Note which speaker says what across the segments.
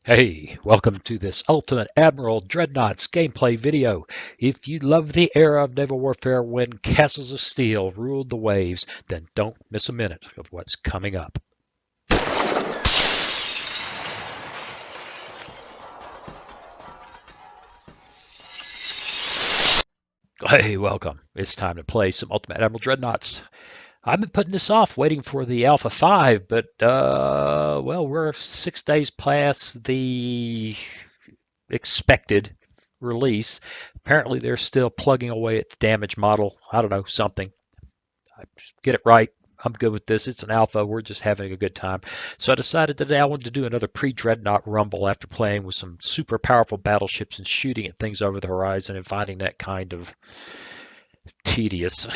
Speaker 1: Hey, welcome to this Ultimate Admiral Dreadnoughts gameplay video. If you love the era of naval warfare when castles of steel ruled the waves, then don't miss a minute of what's coming up. Hey, welcome. It's time to play some Ultimate Admiral Dreadnoughts. I've been putting this off, waiting for the Alpha 5, but, well, we're 6 days past the expected release. Apparently, they're still plugging away at the damage model. I don't know, something. Get it right. I'm good with this. It's an alpha. We're just having a good time. So I decided today I wanted to do another pre-Dreadnought rumble after playing with some super powerful battleships and shooting at things over the horizon and finding that kind of tedious.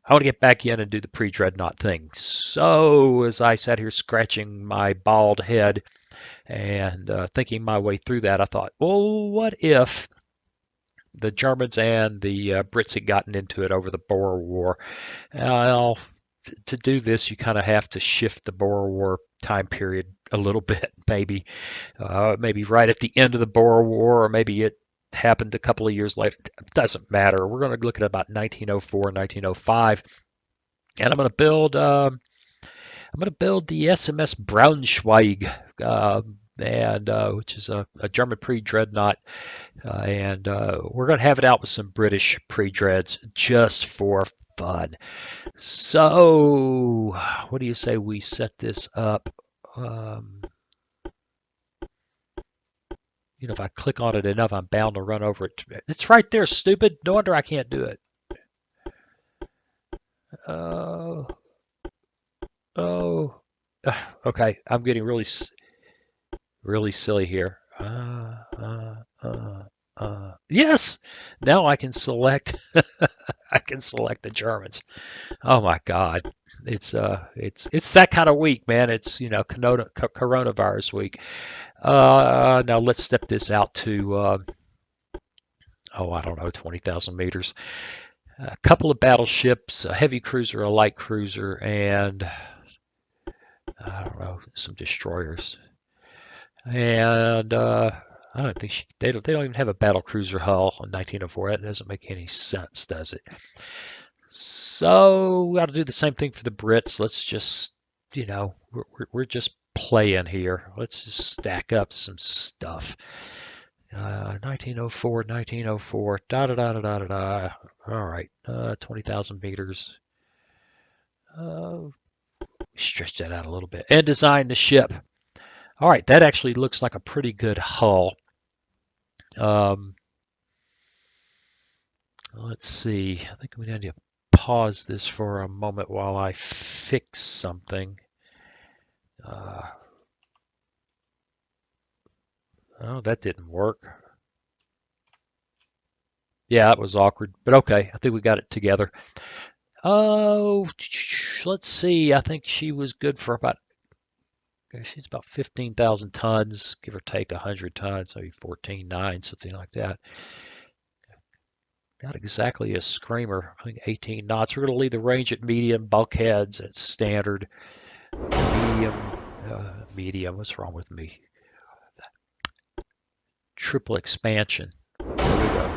Speaker 1: I want to get back in and do the pre-Dreadnought thing. So as I sat here scratching my bald head and thinking my way through that, I thought, well, what if the Germans and the Brits had gotten into it over the Boer War? Well, to do this, you kind of have to shift the Boer War time period a little bit, maybe right at the end of the Boer War, or maybe it happened a couple of years later. It doesn't matter. We're going to look at about 1904, 1905, and I'm going to build the SMS Braunschweig, which is a German pre-dreadnought, and we're going to have it out with some British pre-dreads just for fun. So, what do you say we set this up? If I click on it enough, I'm bound to run over it. It's right there, stupid. No wonder I can't do it. Oh, oh. Okay, I'm getting really silly here. Yes. Now I can select. I can select the Germans. Oh my God, it's that kind of week, man. It's coronavirus week. Now let's step this out to I don't know, 20,000 meters. A couple of battleships, a heavy cruiser, a light cruiser, and I don't know, some destroyers. And I don't think they don't even have a battle cruiser hull in 1904. That doesn't make any sense, does it? So we got to do the same thing for the Brits. Let's just, we're just playing here. Let's just stack up some stuff. 1904, 1904, da da da da da da da. All right, 20,000 meters. Stretch that out a little bit and design the ship. All right, that actually looks like a pretty good hull. Let's see. I think we need to pause this for a moment while I fix something. Oh, that didn't work. Yeah, that was awkward, but okay. I think we got it together. Oh, let's see. I think she was good for she's about 15,000 tons, give or take 100 tons, maybe 14.9, something like that. Not exactly a screamer. I think 18 knots. We're going to leave the range at medium, bulkheads at standard, medium. What's wrong with me? Triple expansion. There we go.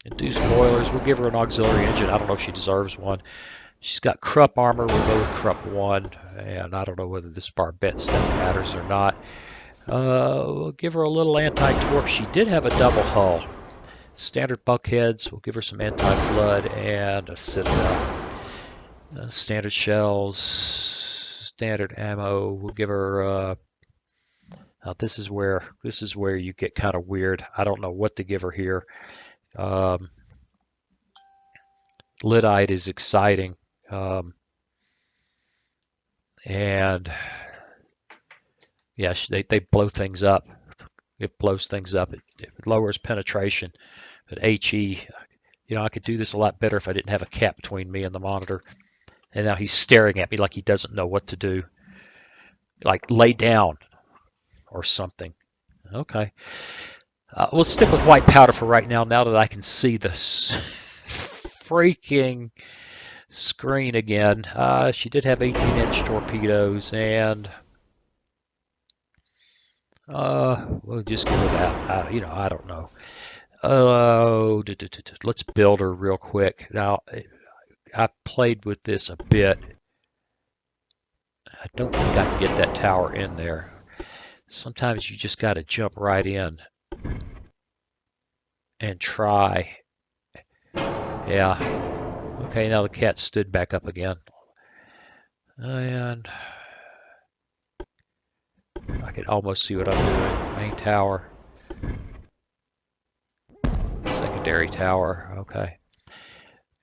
Speaker 1: Induced boilers. We'll give her an auxiliary engine. I don't know if she deserves one. She's got Krupp armor. We'll go with Krupp 1. And I don't know whether this barbette stuff matters or not. We'll give her a little anti-torp. She did have a double hull. Standard bulkheads. We'll give her some anti-flood and a citadel. Standard shells. Standard ammo. We'll give her... now this is where you get kind of weird. I don't know what to give her here. Lyddite is exciting. And yeah, they blow things up. It blows things up. It lowers penetration. But HE, I could do this a lot better if I didn't have a cap between me and the monitor. And now he's staring at me like he doesn't know what to do. Like lay down or something. Okay. We'll stick with white powder for right now that I can see this freaking screen again. She did have 18-inch torpedoes, and We'll just give her that. I don't know. Let's build her real quick. Now, I played with this a bit. I don't think I can get that tower in there. Sometimes you just got to jump right in and try. Yeah. Okay, now the cat stood back up again. And I can almost see what I'm doing. Main tower. Secondary tower. Okay.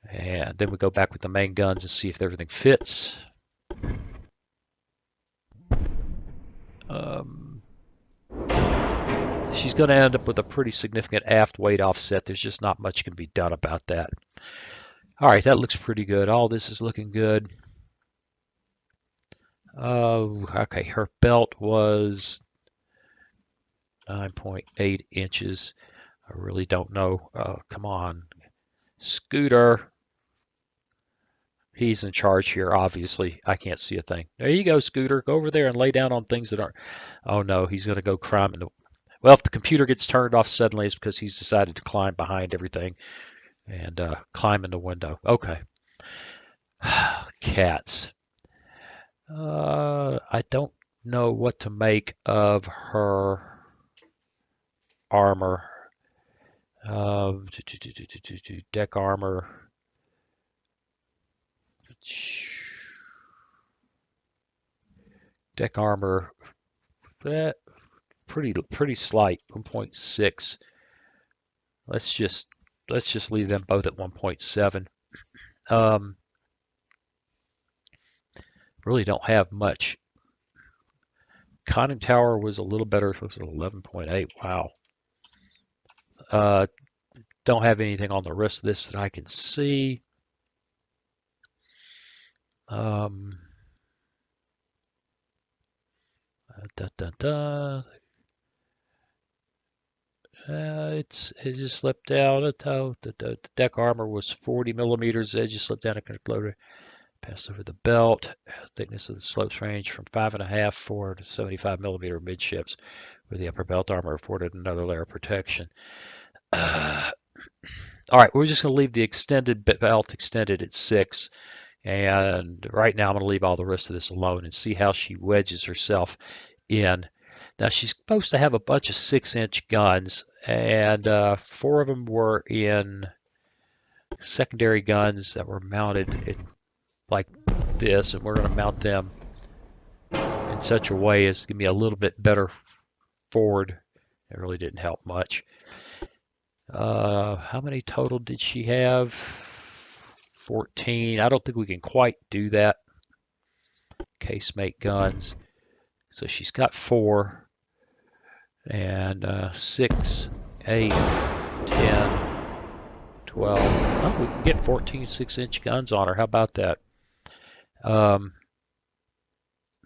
Speaker 1: And then we go back with the main guns and see if everything fits. She's going to end up with a pretty significant aft weight offset. There's just not much can be done about that. All right, that looks pretty good. All this is looking good. Okay, her belt was 9.8 inches. I really don't know. Come on. Scooter. He's in charge here, obviously. I can't see a thing. There you go, Scooter. Go over there and lay down on things that aren't. Oh, no, he's going to go climb into. Well, if the computer gets turned off suddenly, it's because he's decided to climb behind everything and climb in the window. Okay. Cats. I don't know what to make of her armor. Deck armor. Deck armor. That pretty slight. 1.6. Let's just leave them both at 1.7. Really don't have much. Conning tower was a little better. It was 11.8. Wow. Don't have anything on the rest of this that I can see. It just slipped down. The deck armor was 40 millimeters. It just slipped down a concluder. Passed over the belt. Thickness of the slopes range from 5.5, 4 to 75 millimeter midships, where the upper belt armor afforded another layer of protection. All right, we're just going to leave the extended belt extended at 6. And right now I'm going to leave all the rest of this alone and see how she wedges herself in. Now she's supposed to have a bunch of 6-inch guns, and 4 of them were in secondary guns that were mounted in like this, and we're going to mount them in such a way as to give me a little bit better forward. It really didn't help much. How many total did she have? 14. I don't think we can quite do that. Casemate guns. So she's got 4. And 6, 8, 10, 12. Oh, we can get 14 6-inch guns on her. How about that? In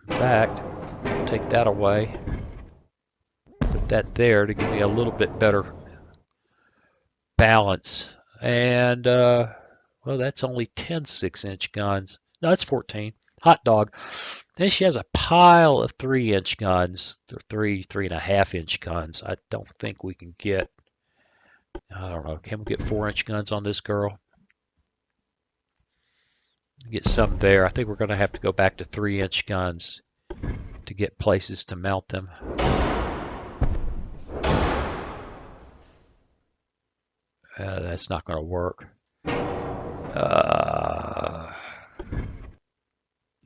Speaker 1: fact, I'll take that away. Put that there to give me a little bit better balance. And, well, that's only 10 6-inch guns. No, that's 14. Hot dog. Then she has a pile of 3-inch guns, 3.5-inch guns. I don't think we can get, I don't know, can we get 4-inch guns on this girl? Get some there. I think we're going to have to go back to 3-inch guns to get places to mount them. That's not going to work.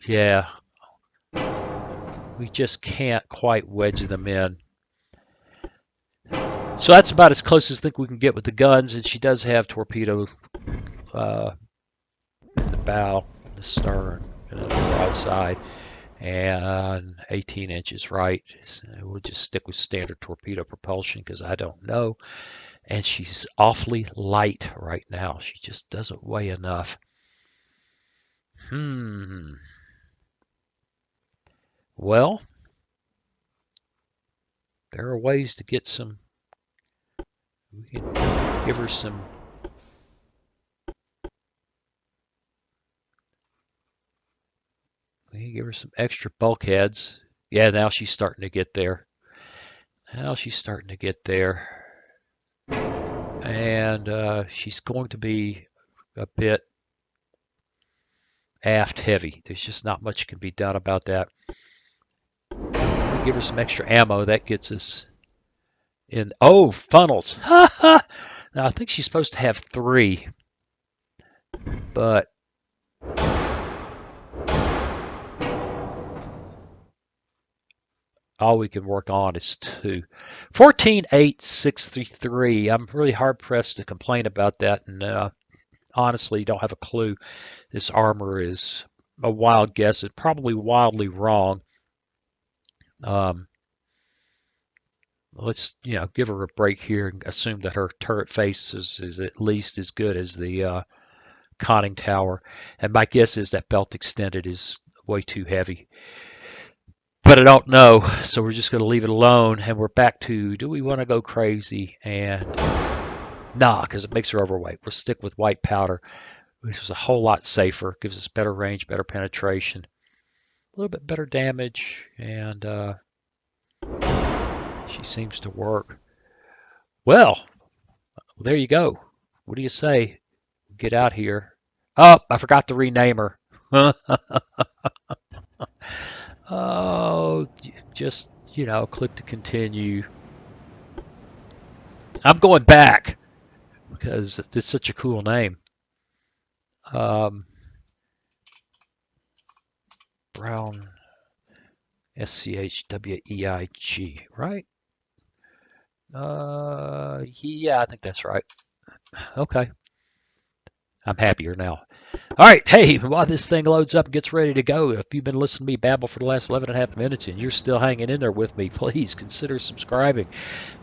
Speaker 1: Yeah. We just can't quite wedge them in. So that's about as close as I think we can get with the guns, and she does have torpedo in the bow, the stern, and the broadside, and 18 inches right. So we'll just stick with standard torpedo propulsion because I don't know. And she's awfully light right now. She just doesn't weigh enough. Well, there are ways to get some. We can give her some. We can give her some extra bulkheads. Yeah, now she's starting to get there. Well, she's starting to get there. And she's going to be a bit aft heavy. There's just not much can be done about that. Give her some extra ammo. That gets us in. Oh, funnels. Now, I think she's supposed to have 3. But all we can work on is 2. 14,863. I'm really hard pressed to complain about that, and honestly don't have a clue. This armor is a wild guess. It's probably wildly wrong. Let's give her a break here and assume that her turret face is at least as good as the conning tower. And my guess is that belt extended is way too heavy. But I don't know, so we're just going to leave it alone. And we're back to, do we want to go crazy? And nah, because it makes her overweight. We'll stick with white powder, which is a whole lot safer. Gives us better range, better penetration, a little bit better damage, and she seems to work. Well, there you go. What do you say? Get out here. Oh, I forgot to rename her. Oh, just, click to continue. I'm going back because it's such a cool name. Brown, Schweig, right? Yeah, I think that's right. Okay. I'm happier now. All right, hey, while this thing loads up and gets ready to go, if you've been listening to me babble for the last 11 and a half minutes and you're still hanging in there with me, please consider subscribing.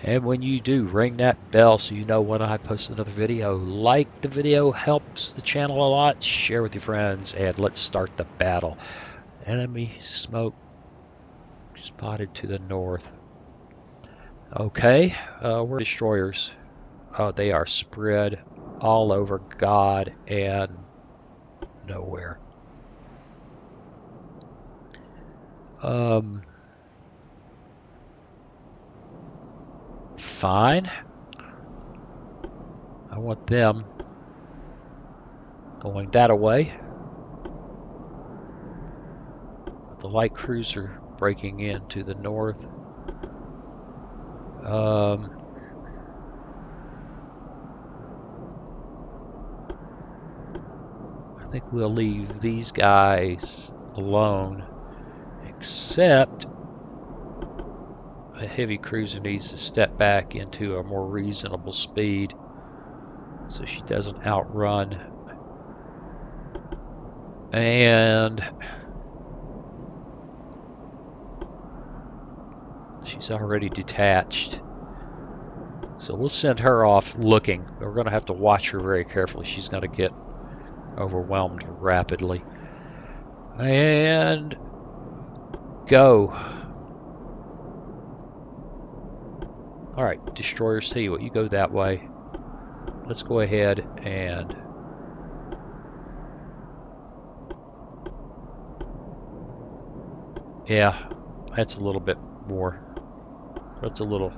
Speaker 1: And when you do, ring that bell so you know when I post another video. Like the video, helps the channel a lot. Share with your friends, and let's start the battle. Enemy smoke spotted to the north. Okay, we're destroyers. They are spread all over God and nowhere. Fine. I want them going that way. The light cruiser breaking into the north. I think we'll leave these guys alone, except a heavy cruiser needs to step back into a more reasonable speed so she doesn't outrun. And she's already detached, so we'll send her off looking. We're going to have to watch her very carefully. She's going to get overwhelmed rapidly. And go. All right, destroyers, tell you what, you go that way. Let's go ahead and yeah, that's a little bit more. That's a little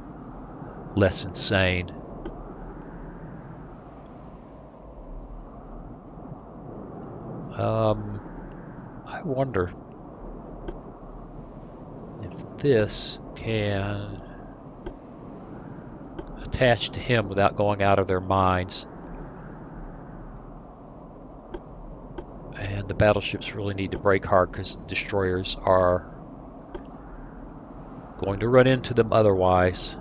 Speaker 1: less insane. I wonder if this can attach to him without going out of their minds. And the battleships really need to brake hard because the destroyers are going to run into them otherwise.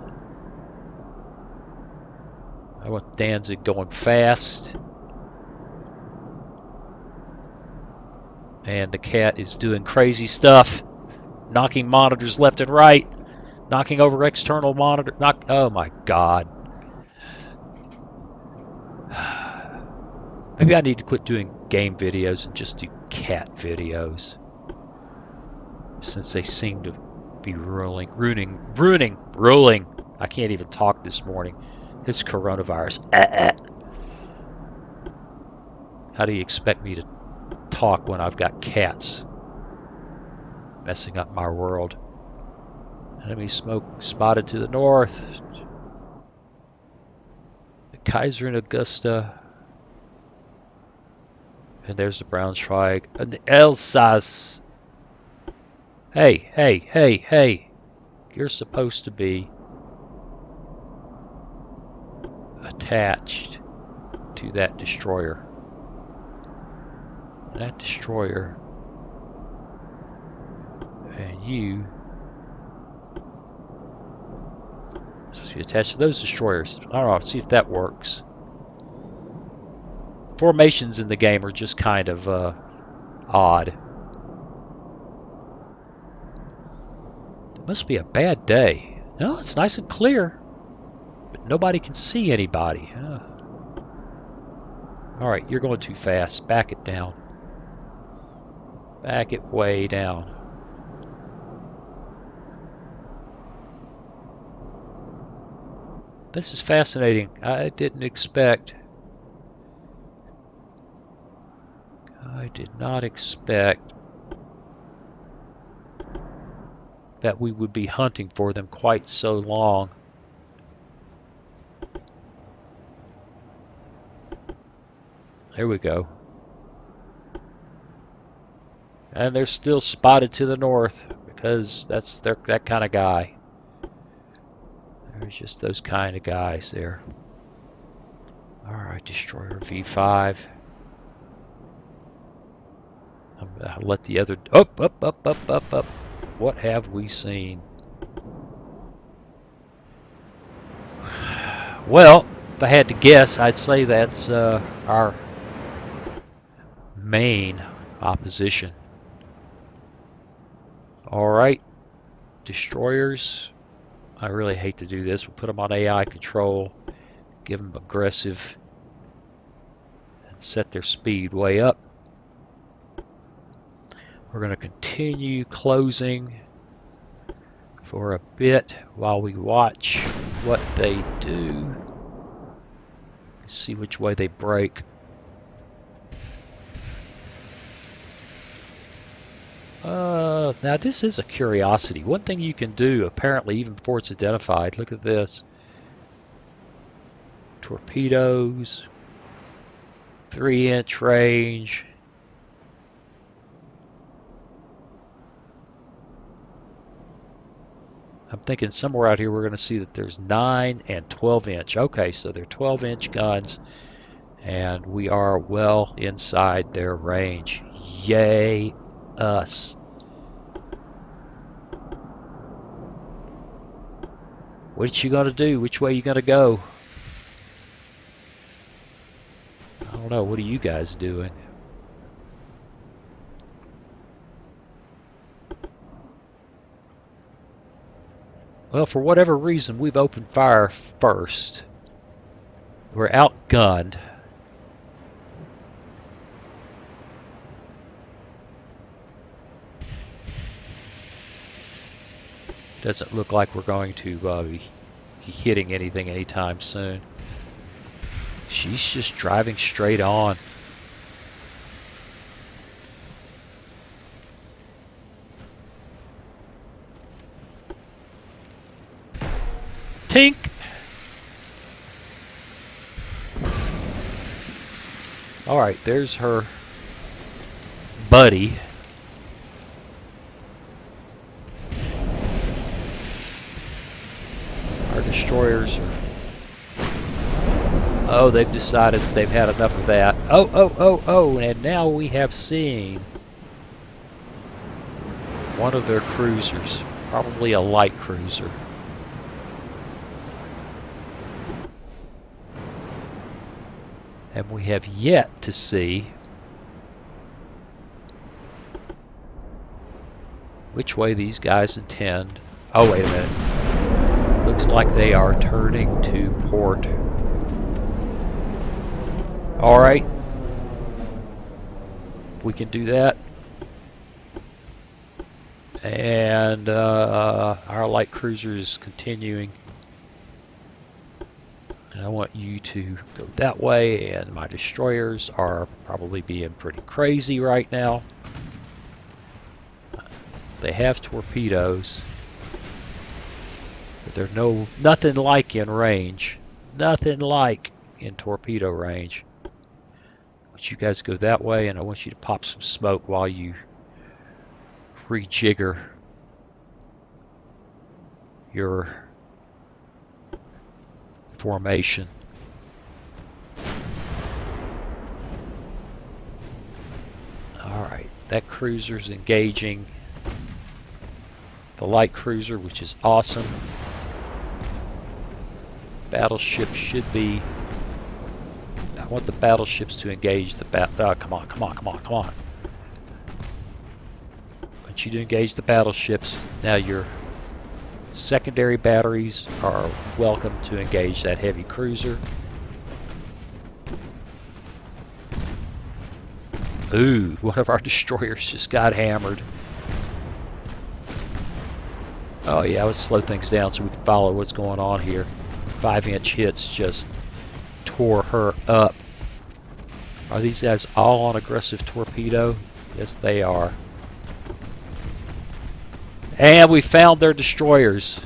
Speaker 1: I want Danzig going fast. And the cat is doing crazy stuff. Knocking monitors left and right. Knocking over external monitor. Oh my god. Maybe I need to quit doing game videos and just do cat videos, since they seem to be ruling. I can't even talk this morning. It's coronavirus. How do you expect me to talk when I've got cats messing up my world? Enemy smoke spotted to the north. The Kaiser and Augusta. And there's the Braunschweig. And the Elsass. Hey, hey, hey, hey. You're supposed to be attached to that destroyer. That destroyer. And you supposed to be attached to those destroyers. I don't know, see if that works. Formations in the game are just kind of odd. It must be a bad day. No, it's nice and clear, but nobody can see anybody. Alright, you're going too fast. Back it down. Back it way down. This is fascinating. I did not expect that we would be hunting for them quite so long. There we go. And they're still spotted to the north because they're that kind of guy. There's just those kind of guys there. Alright, destroyer V5. I'll let the other... Up. What have we seen? Well, if I had to guess, I'd say that's our main opposition. Alright, destroyers. I really hate to do this. We'll put them on AI control, give them aggressive, and set their speed way up. We're going to continue closing for a bit while we watch what they do. See which way they break. Now this is a curiosity. One thing you can do, apparently, even before it's identified, look at this. Torpedoes, 3-inch range. I'm thinking somewhere out here we're going to see that there's 9 and 12-inch. Okay, so they're 12-inch guns, and we are well inside their range. Yay us. What you gonna do? Which way you gonna go? I don't know. What are you guys doing? Well, for whatever reason, we've opened fire first. We're outgunned. Doesn't look like we're going to be hitting anything anytime soon. She's just driving straight on. Tink! Alright, there's her buddy. Our destroyers are... Oh, they've decided they've had enough of that. Oh, and now we have seen one of their cruisers. Probably a light cruiser. And we have yet to see which way these guys intend. Oh, wait a minute. Looks like they are turning to port. Alright. We can do that. And our light cruiser is continuing. And I want you to go that way, and my destroyers are probably being pretty crazy right now. They have torpedoes. There's nothing like in range. Nothing like in torpedo range. I want you guys to go that way, and I want you to pop some smoke while you rejigger your formation. Alright, that cruiser's engaging the light cruiser, which is awesome. Battleship should be... I want the battleships to engage the come on. I want you to engage the battleships. Now your secondary batteries are welcome to engage that heavy cruiser. Ooh, one of our destroyers just got hammered. Oh yeah, let's slow things down so we can follow what's going on here. 5-inch hits just tore her up. Are these guys all on aggressive torpedo? Yes, they are. And we found their destroyers.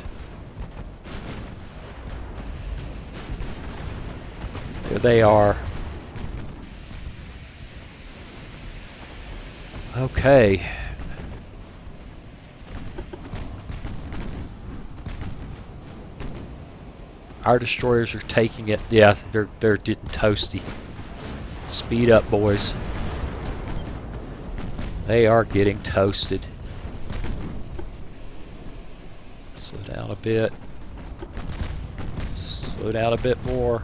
Speaker 1: There they are. Okay. Our destroyers are taking it. Yeah, they're getting toasty. Speed up, boys. They are getting toasted. Slow down a bit. Slow down a bit more.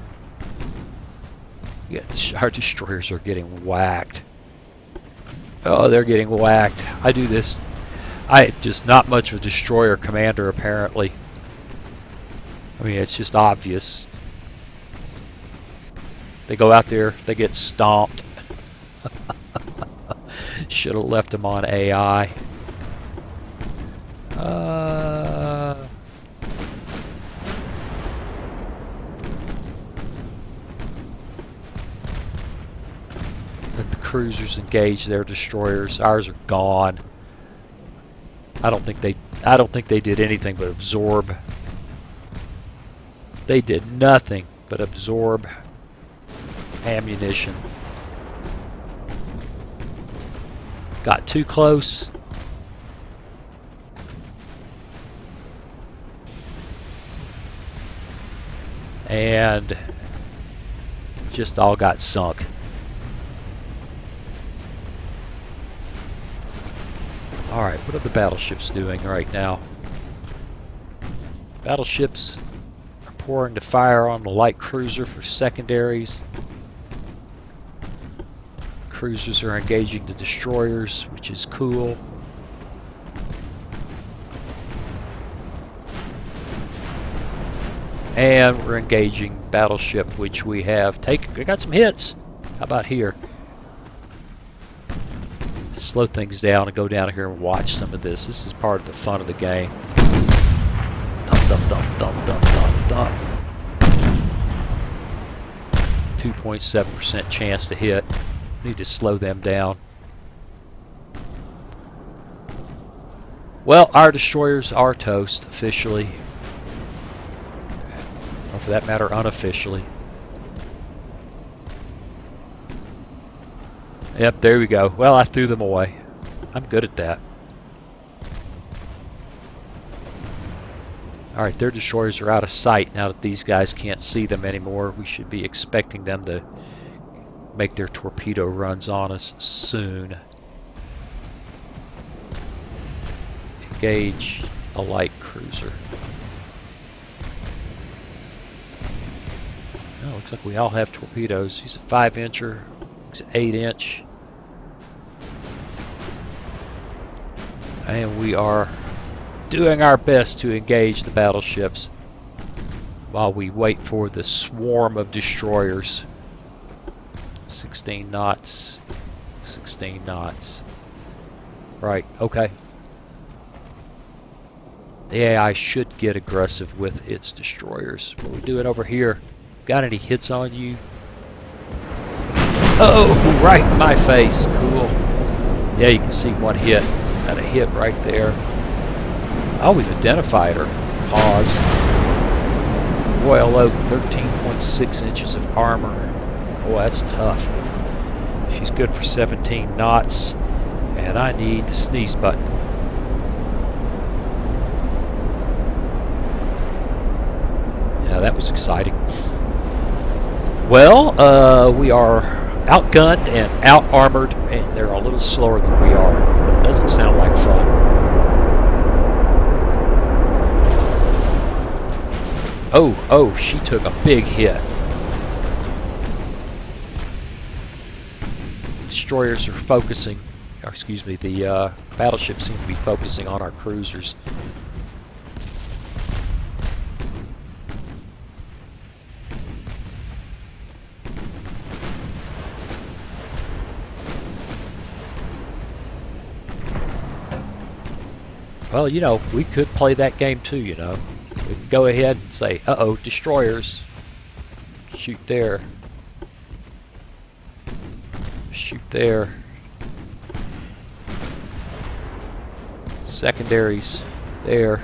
Speaker 1: Yeah, our destroyers are getting whacked. Oh, they're getting whacked. I do this. I just not much of a destroyer commander apparently. I mean, it's just obvious. They go out there, they get stomped. Should have left them on AI. Let the cruisers engage their destroyers. Ours are gone. I don't think they did anything but absorb. They did nothing but absorb ammunition. Got too close. And just all got sunk. Alright, what are the battleships doing right now? Battleships are pouring to fire on the light cruiser for secondaries. Cruisers are engaging the destroyers, which is cool. And we're engaging battleship, which we have taken. We got some hits. How about here? Slow things down and go down here and watch some of this. This is part of the fun of the game. Thump, thump, thump, thump, thump, thump. 2.7% chance to hit. Need to slow them down. Well, our destroyers are toast officially. Or for that matter, unofficially. Yep, there we go. Well, I threw them away. I'm good at that. Alright, their destroyers are out of sight now that these guys can't see them anymore. We should be expecting them to make their torpedo runs on us soon. Engage a light cruiser. Oh, looks like we all have torpedoes. He's a 5-incher. He's an 8-inch. And we are doing our best to engage the battleships while we wait for the swarm of destroyers. 16 knots. 16 knots. Right, okay. The AI should get aggressive with its destroyers. What are we doing over here? Got any hits on you? Oh, right in my face. Cool. Yeah, you can see one hit. Got a hit right there. Oh, we've identified her. Pause. Royal Oak, 13.6 inches of armor. Oh, that's tough. She's good for 17 knots. And I need the sneeze button. Yeah, that was exciting. Well, we are outgunned and out-armored, and they're a little slower than we are. It doesn't sound like fun. Oh, she took a big hit. Destroyers are focusing, or excuse me, the battleships seem to be focusing on our cruisers. Well, you know, we could play that game too, you know. We can go ahead and say, uh-oh, destroyers. Shoot there. Shoot there. Secondaries there.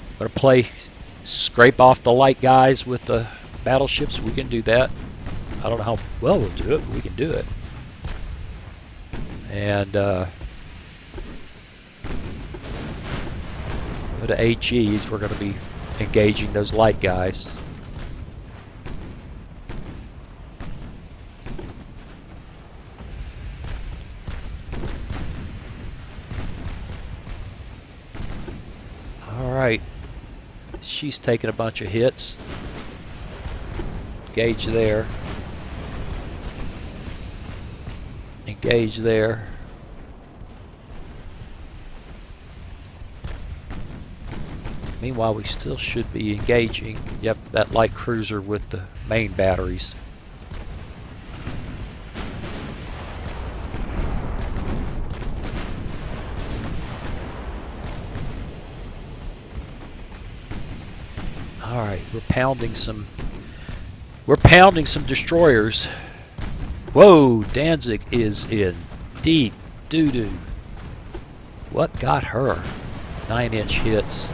Speaker 1: I'm gonna play scrape off the light guys with the battleships. We can do that. I don't know how well we'll do it, but we can do it. And with the HEs, we're going to be engaging those light guys. Alright, she's taking a bunch of hits. Engage there. Engage there. Meanwhile, we still should be engaging, yep, that light cruiser with the main batteries. Alright, we're pounding some destroyers. Whoa, Danzig is in deep doo-doo. What got her? 9-inch hits.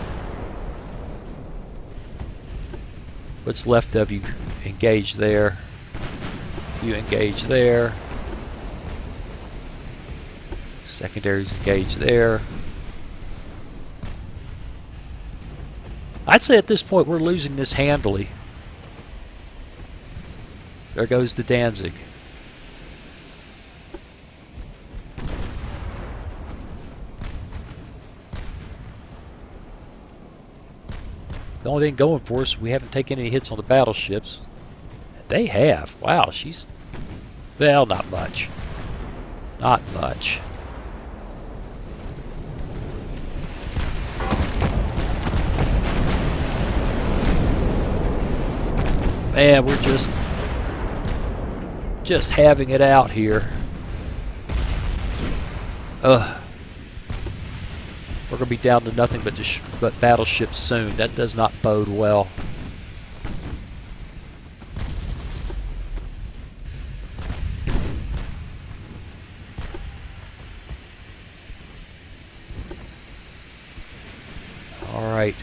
Speaker 1: What's left of you? Engage there. You engage there. Secondaries engage there. I'd say at this point we're losing this handily. There goes the Danzig. The only thing going for us, we haven't taken any hits on the battleships. They have. Wow, she's... well, not much. Not much. Man, we're just having it out here. We're going to be down to nothing but battleships soon. That does not bode well. All right.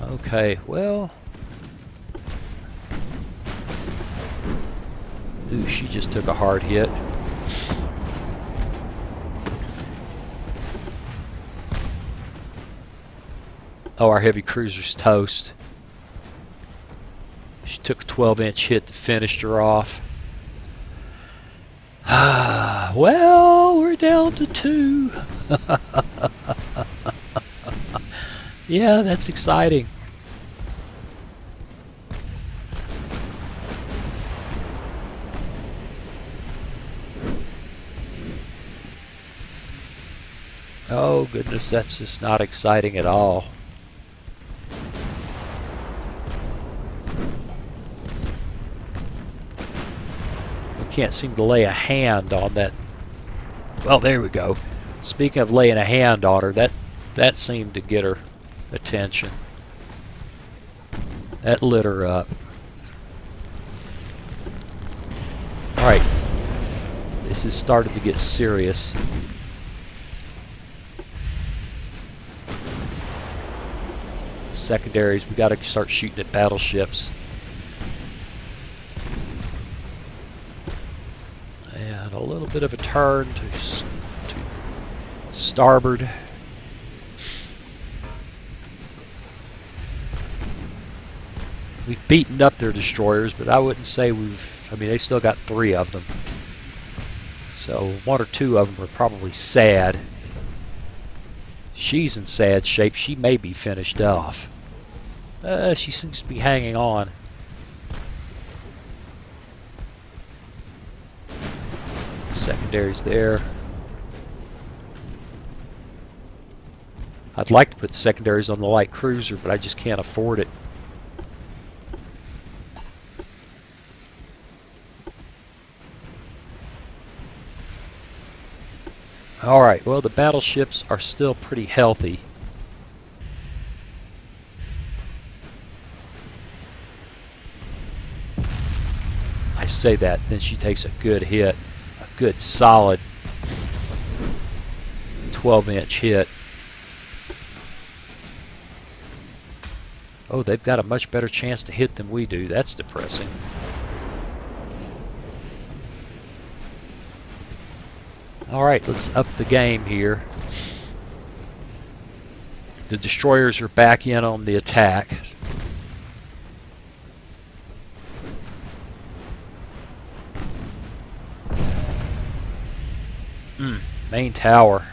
Speaker 1: Okay, well... ooh, she just took a hard hit. Oh, our heavy cruiser's toast. She took a 12-inch hit that finished her off. Well, we're down to 2. Yeah, that's exciting. Oh goodness, that's just not exciting at all. We can't seem to lay a hand on that. Well, there we go. Speaking of laying a hand on her, that seemed to get her attention. That lit her up. Alright, this is starting to get serious. Secondaries, we got to start shooting at battleships. And a little bit of a turn to starboard. We've beaten up their destroyers, but I wouldn't say I mean, they still got 3 of them. So 1 or 2 of them are probably sad. She's in sad shape. She may be finished off. She seems to be hanging on. Secondaries there. I'd like to put secondaries on the light cruiser, but I just can't afford it. Alright, well, the battleships are still pretty healthy. I say that, then she takes a good hit, a good solid 12-inch hit. Oh, they've got a much better chance to hit than we do. That's depressing. Alright, let's up the game here. The destroyers are back in on the attack. Main tower.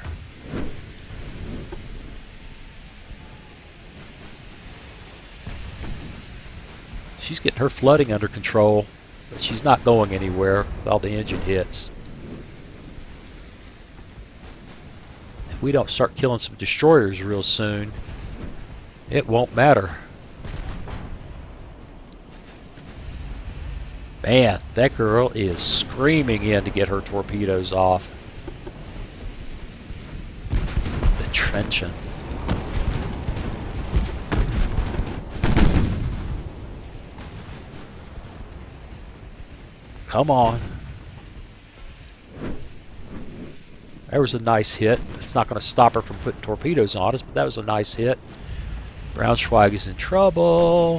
Speaker 1: She's getting her flooding under control, but she's not going anywhere with all the engine hits. If we don't start killing some destroyers real soon, it won't matter. Man, that girl is screaming in to get her torpedoes off. The truncheon. Come on. There was a nice hit. It's not going to stop her from putting torpedoes on us, but that was a nice hit. Braunschweig is in trouble.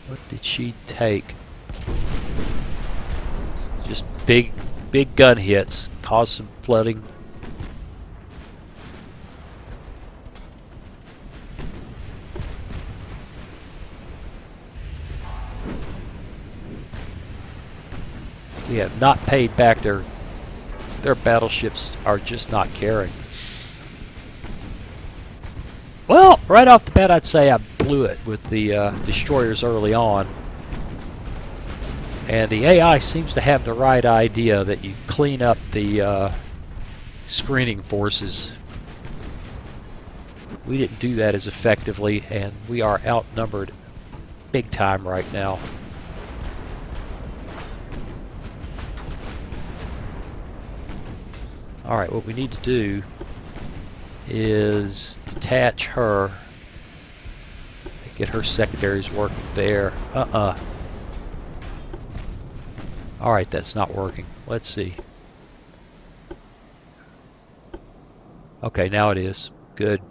Speaker 1: What did she take? Just big gun hits. Caused some flooding. We have not paid back their battleships are just not caring. Well, right off the bat, I'd say I blew it with the destroyers early on. And the AI seems to have the right idea that you clean up the screening forces. We didn't do that as effectively, and we are outnumbered big time right now. Alright, what we need to do is detach her, get her secondaries working there. Alright, that's not working. Let's see. Okay, now it is. Good.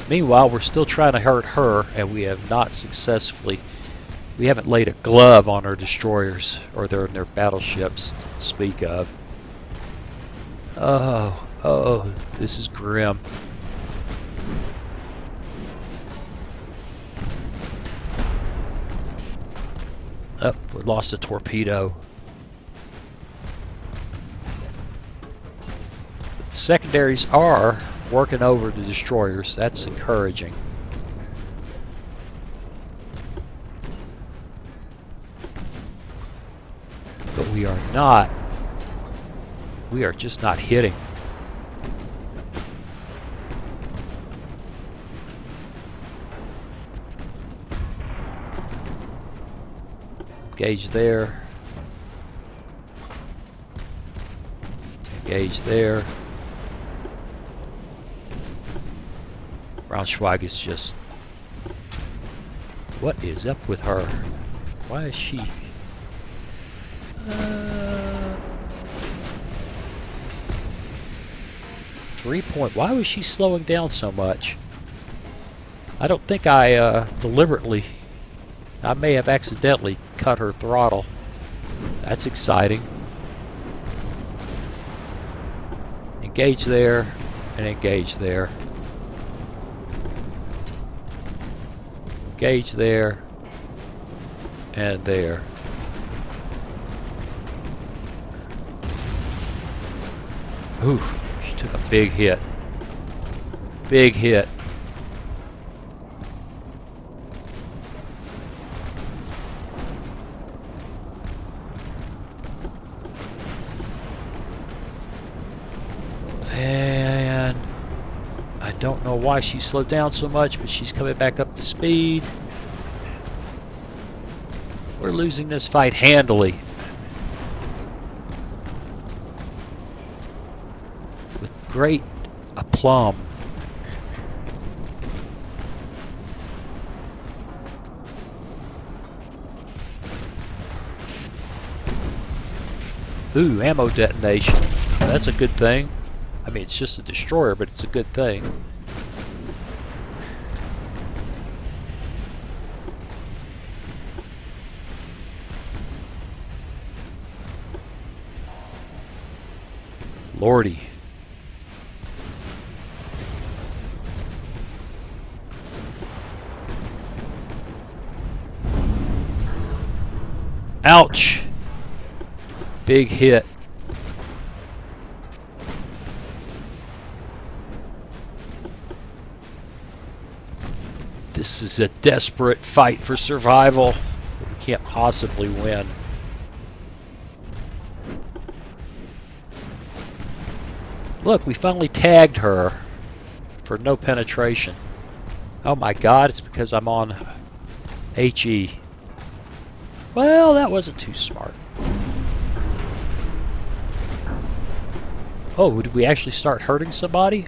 Speaker 1: Meanwhile, we're still trying to hurt her, and we have not successfully. We haven't laid a glove on our destroyers or their battleships to speak of. Oh, this is grim. Oh, we lost a torpedo. But the secondaries are working over the destroyers. That's encouraging. But we are not. We are just not hitting. Gauge there. Engage there. Braunschweig is just... What is up with her? Why is she... 3 point... Why was she slowing down so much? I don't think I deliberately... I may have accidentally cut her throttle. That's exciting. Engage there, and engage there. Engage there, and there. Oof, she took a big hit. Big hit. And I don't know why she slowed down so much, but she's coming back up to speed. We're losing this fight handily. With great aplomb. Ooh, ammo detonation. That's a good thing. I mean, it's just a destroyer, but it's a good thing. Lordy. Ouch. Big hit. This is a desperate fight for survival. We can't possibly win. Look, we finally tagged her for no penetration. Oh my god, it's because I'm on HE. Well, that wasn't too smart. Oh, did we actually start hurting somebody?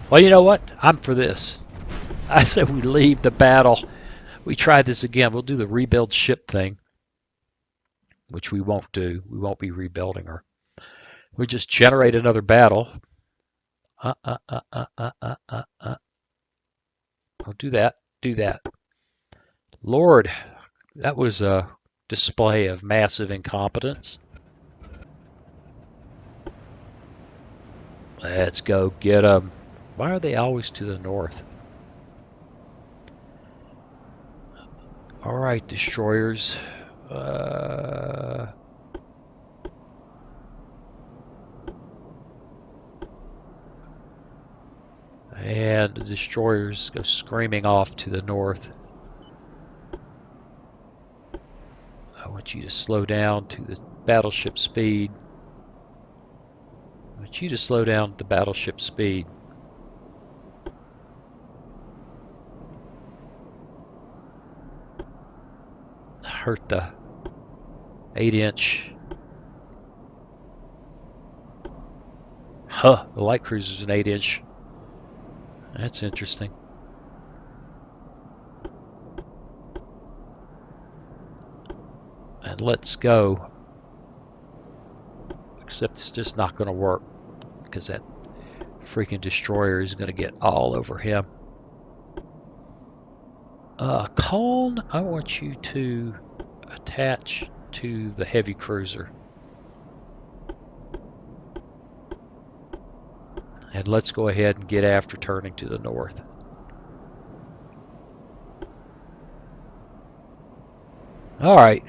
Speaker 1: Well, you know what? I'm for this. I said we leave the battle. We try this again. We'll do the rebuild ship thing, which we won't do. We won't be rebuilding her. We just generate another battle. Oh, do that. Do that. Lord, that was a display of massive incompetence. Let's go get them. Why are they always to the north? All right, destroyers. And the destroyers go screaming off to the north. I want you to slow down to the battleship speed. I want you to slow down the battleship speed. Hurt the 8-inch. Huh, the light cruiser's an 8-inch. That's interesting. And let's go. Except it's just not going to work because that freaking destroyer is going to get all over him. Colne, I want you to attach to the heavy cruiser. And let's go ahead and get after turning to the north. All right.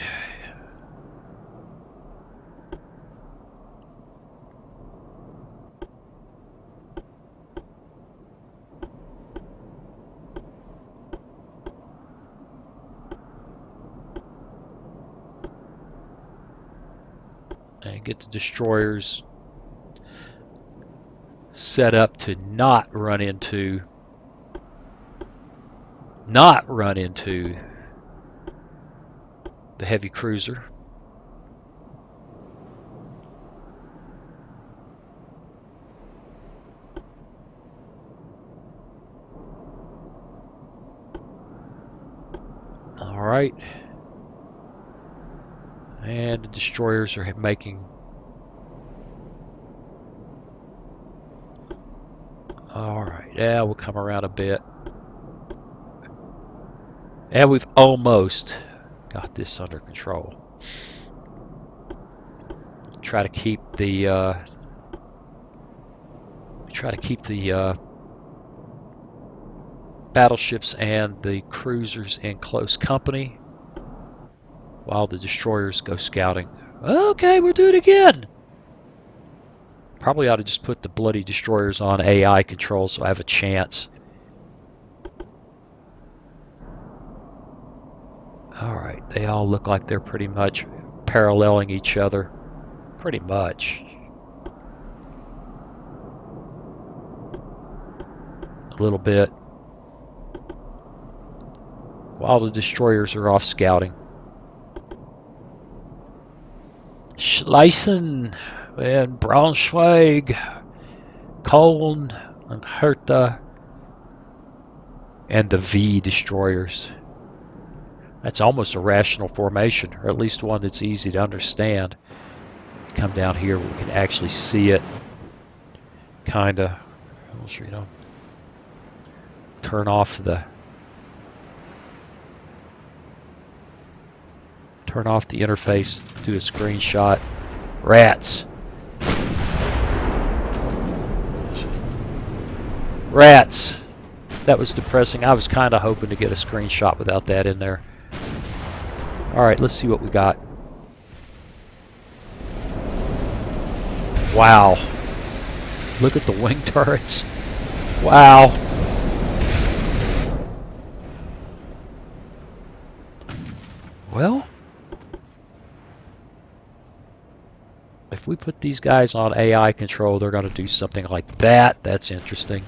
Speaker 1: And get the destroyers set up to not run into the heavy cruiser. All right. And the destroyers are making... All right, yeah, we'll come around a bit. And we've almost got this under control. Try to keep the battleships and the cruisers in close company while the destroyers go scouting. Okay, we'll do it again. Probably ought to just put the bloody destroyers on AI control so I have a chance. Alright, they all look like they're pretty much paralleling each other. Pretty much. A little bit. While the destroyers are off scouting. Schlesien and Braunschweig, Cologne and Hertha, and the V destroyers. That's almost a rational formation, or at least one that's easy to understand. Come down here, we can actually see it. Kinda. You know, turn off the interface. Do a screenshot. Rats. Rats. That was depressing. I was kind of hoping to get a screenshot without that in there. Alright, let's see what we got. Wow. Look at the wing turrets. Wow. Well, if we put these guys on AI control, they're going to do something like that. That's interesting.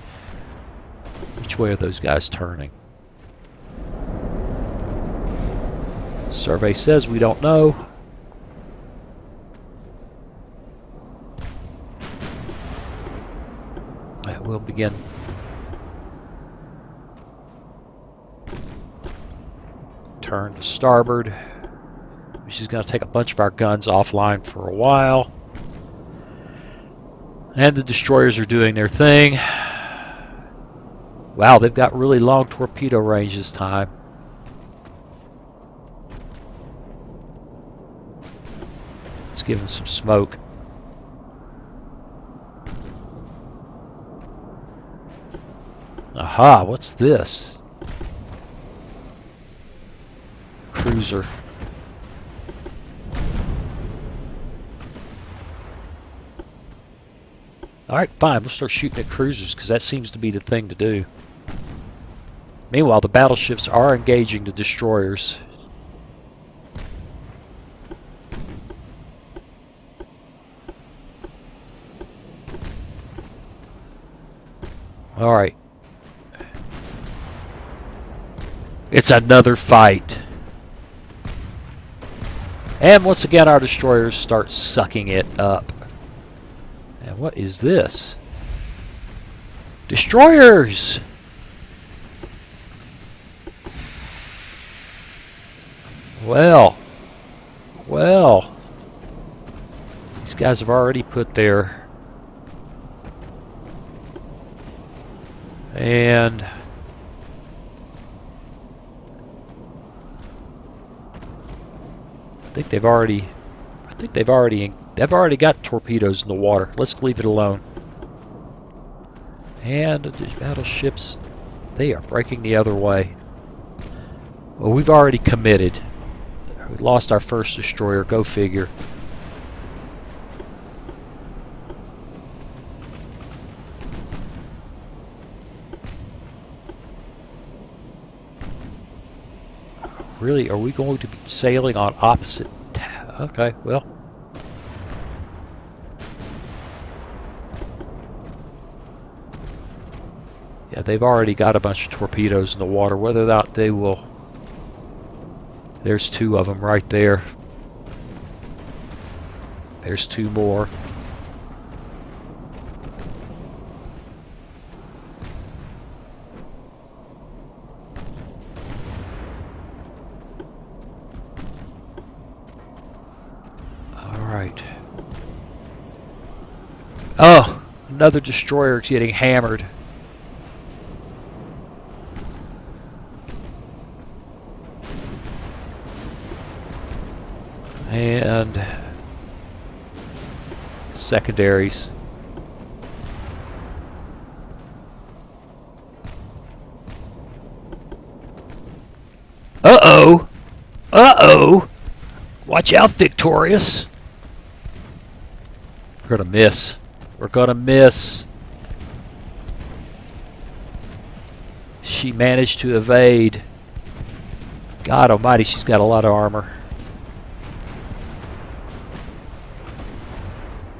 Speaker 1: Which way are those guys turning? Survey says we don't know. We'll begin. Turn to starboard. She's going to take a bunch of our guns offline for a while. And the destroyers are doing their thing. Wow, they've got really long torpedo range this time. Let's give them some smoke. Aha, what's this? Cruiser. Alright, fine, we'll start shooting at cruisers because that seems to be the thing to do. Meanwhile, the battleships are engaging the destroyers. Alright. It's another fight. And once again, our destroyers start sucking it up. And what is this? Destroyers! Well. These guys have already put their... And... I think they've already got torpedoes in the water. Let's leave it alone. And the battleships, they are breaking the other way. Well, we've already committed. We lost our first destroyer, go figure. Really, are we going to be sailing on opposite? Okay, well. Yeah, they've already got a bunch of torpedoes in the water. Whether or not they will There's two of them right there. There's two more. Alright. Oh! Another destroyer getting hammered. And secondaries. Uh-oh! Uh-oh! Watch out, Victorious! We're gonna miss. We're gonna miss. She managed to evade. God almighty, she's got a lot of armor.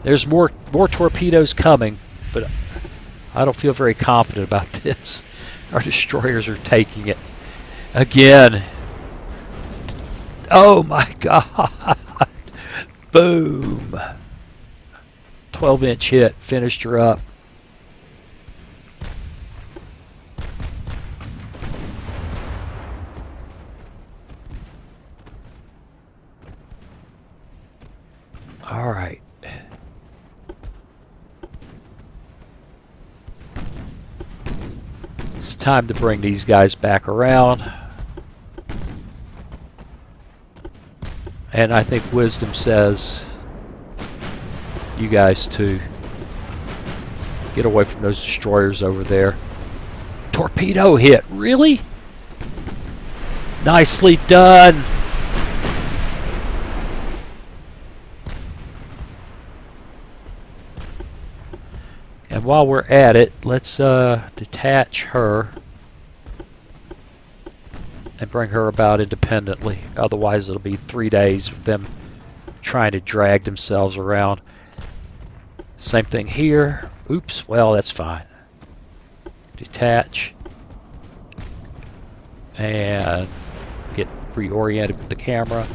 Speaker 1: There's more torpedoes coming, but I don't feel very confident about this. Our destroyers are taking it. Again. Oh my God. Boom. 12-inch hit. Finished her up. All right. It's time to bring these guys back around. And I think wisdom says you guys too. Get away from those destroyers over there. Torpedo hit, really? Nicely done. And while we're at it, let's detach her and bring her about independently. Otherwise it'll be 3 days of them trying to drag themselves around. Same thing here. Oops, well that's fine. Detach and get reoriented with the camera.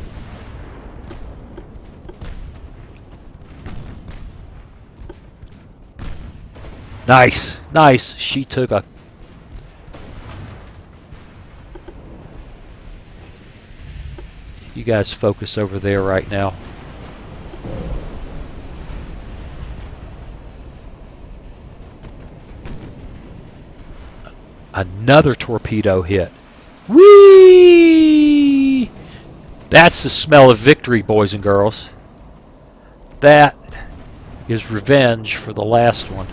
Speaker 1: Nice, nice. She took a... You guys focus over there right now. Another torpedo hit. Whee! That's the smell of victory, boys and girls. That is revenge for the last one.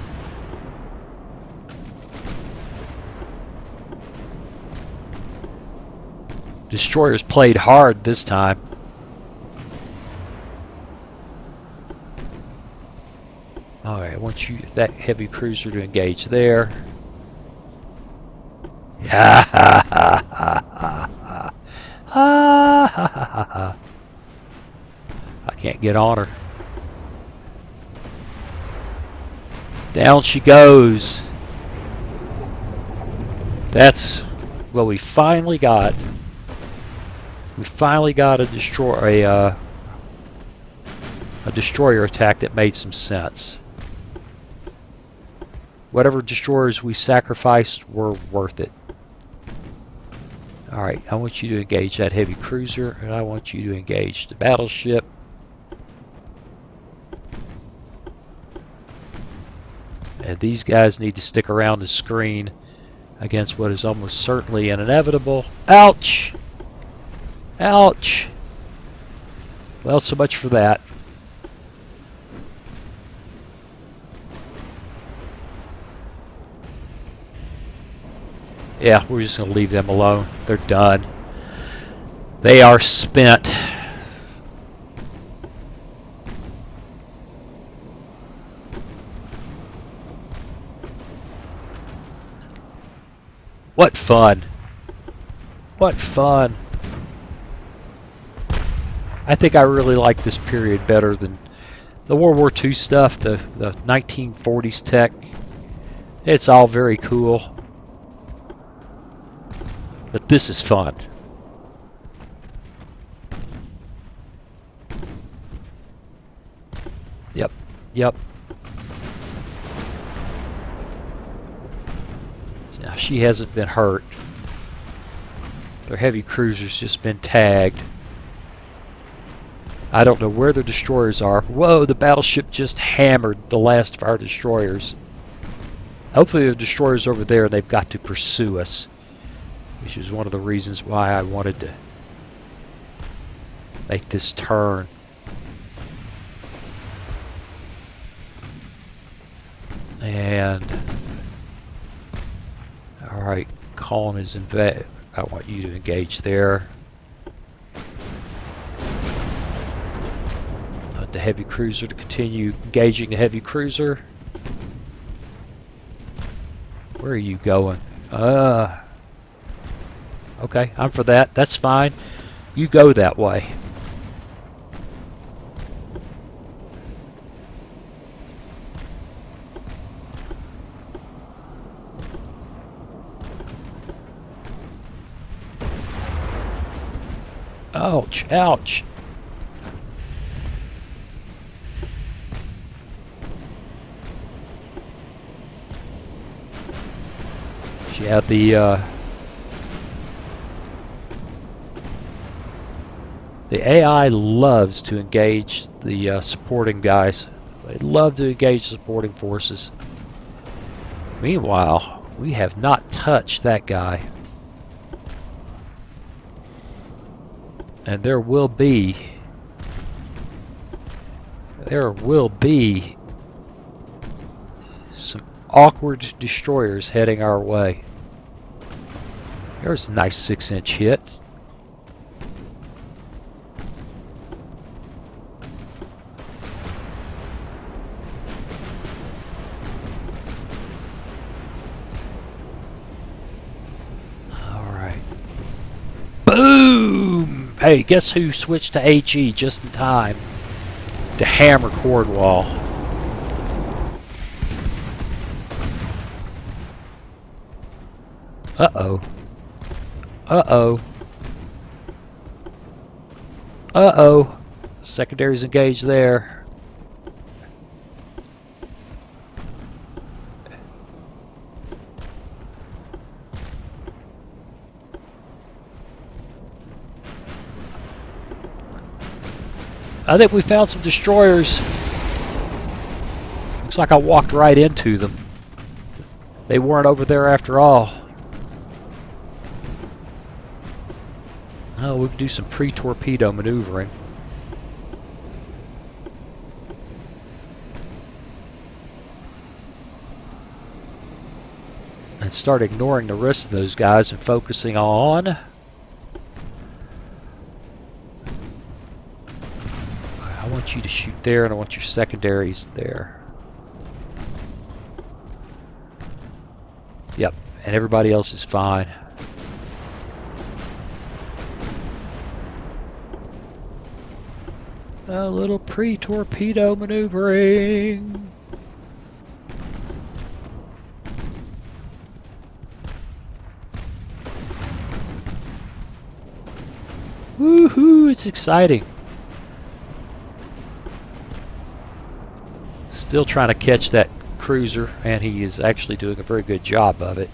Speaker 1: Destroyers played hard this time. Alright, I want you, that heavy cruiser, to engage there. Ha ha ha ha ha ha. Ha ha ha ha. I can't get on her. Down she goes. That's what we finally got. We finally got a destroyer attack that made some sense. Whatever destroyers we sacrificed were worth it. Alright, I want you to engage that heavy cruiser, and I want you to engage the battleship. And these guys need to stick around the screen against what is almost certainly an inevitable. Ouch! Ouch! Well, so much for that. Yeah, we're just going to leave them alone. They're done. They are spent. What fun. What fun. I think I really like this period better than the World War II stuff, the 1940s tech. It's all very cool. But this is fun. Yep. Now, she hasn't been hurt. Their heavy cruiser's just been tagged. I don't know where the destroyers are. Whoa, the battleship just hammered the last of our destroyers. Hopefully the destroyer's over there and they've got to pursue us, which is one of the reasons why I wanted to make this turn. And alright, Colin is I want you to engage there. Let the heavy cruiser to continue engaging the heavy cruiser. Where are you going? Okay, I'm for that. That's fine. You go that way. Ouch, ouch. Yeah, the AI loves to engage the supporting guys. They love to engage supporting forces. Meanwhile, we have not touched that guy. And there will be some awkward destroyers heading our way. There's a nice 6-inch hit. Alright. Boom! Hey, guess who switched to HE just in time to hammer Cornwall? Uh-oh. Uh-oh. Uh-oh. Secondary's engaged there. I think we found some destroyers. Looks like I walked right into them. They weren't over there after all. Oh, we can do some pre-torpedo maneuvering. And start ignoring the rest of those guys and focusing on... I want you to shoot there, and I want your secondaries there. Yep, and everybody else is fine. A little pre-torpedo maneuvering. Woohoo, it's exciting. Still trying to catch that cruiser, and he is actually doing a very good job of it.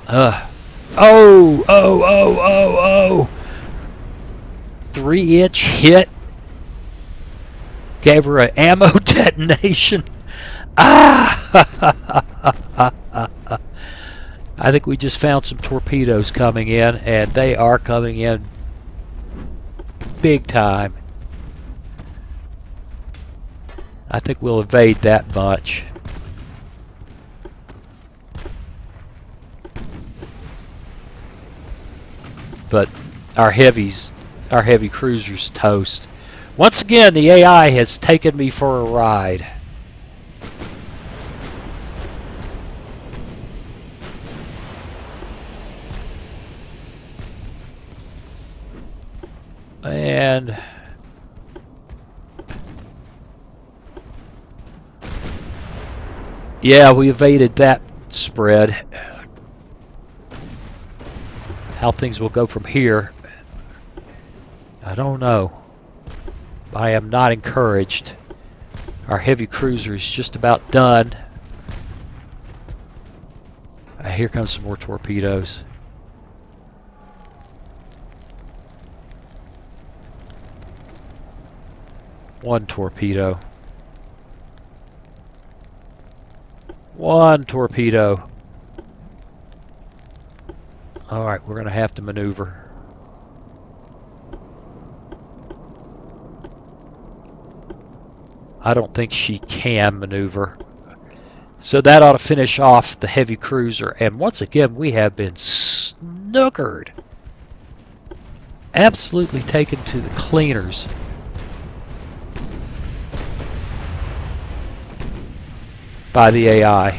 Speaker 1: Oh! 3-inch hit. Gave her an ammo detonation. Ah! I think we just found some torpedoes coming in, and they are coming in big time. I think we'll evade that much. But our heavy cruiser's toast. Once again, the AI has taken me for a ride. And yeah, we evaded that spread. How things will go from here, I don't know. I am not encouraged. Our heavy cruiser is just about done. Here comes some more torpedoes. One torpedo. One torpedo. Alright, we're going to have to maneuver. I don't think she can maneuver. So that ought to finish off the heavy cruiser. And once again, we have been snookered. Absolutely taken to the cleaners. By the AI.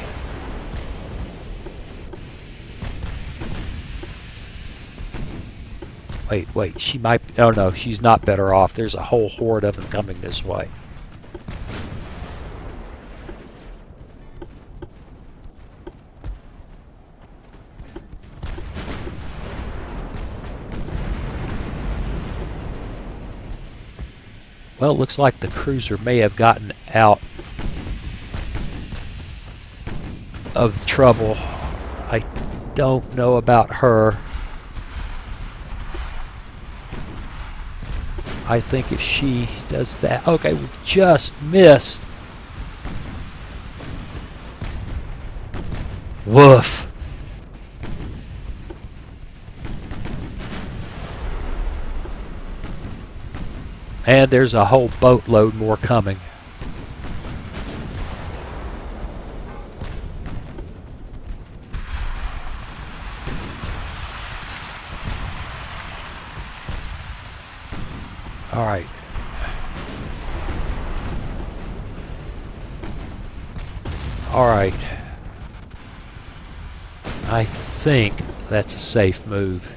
Speaker 1: Wait, she might... Oh no, she's not better off. There's a whole horde of them coming this way. Well, it looks like the cruiser may have gotten out of trouble. I don't know about her. I think if she does that... Okay, we just missed. Woof. And there's a whole boatload more coming. All right. All right. I think that's a safe move.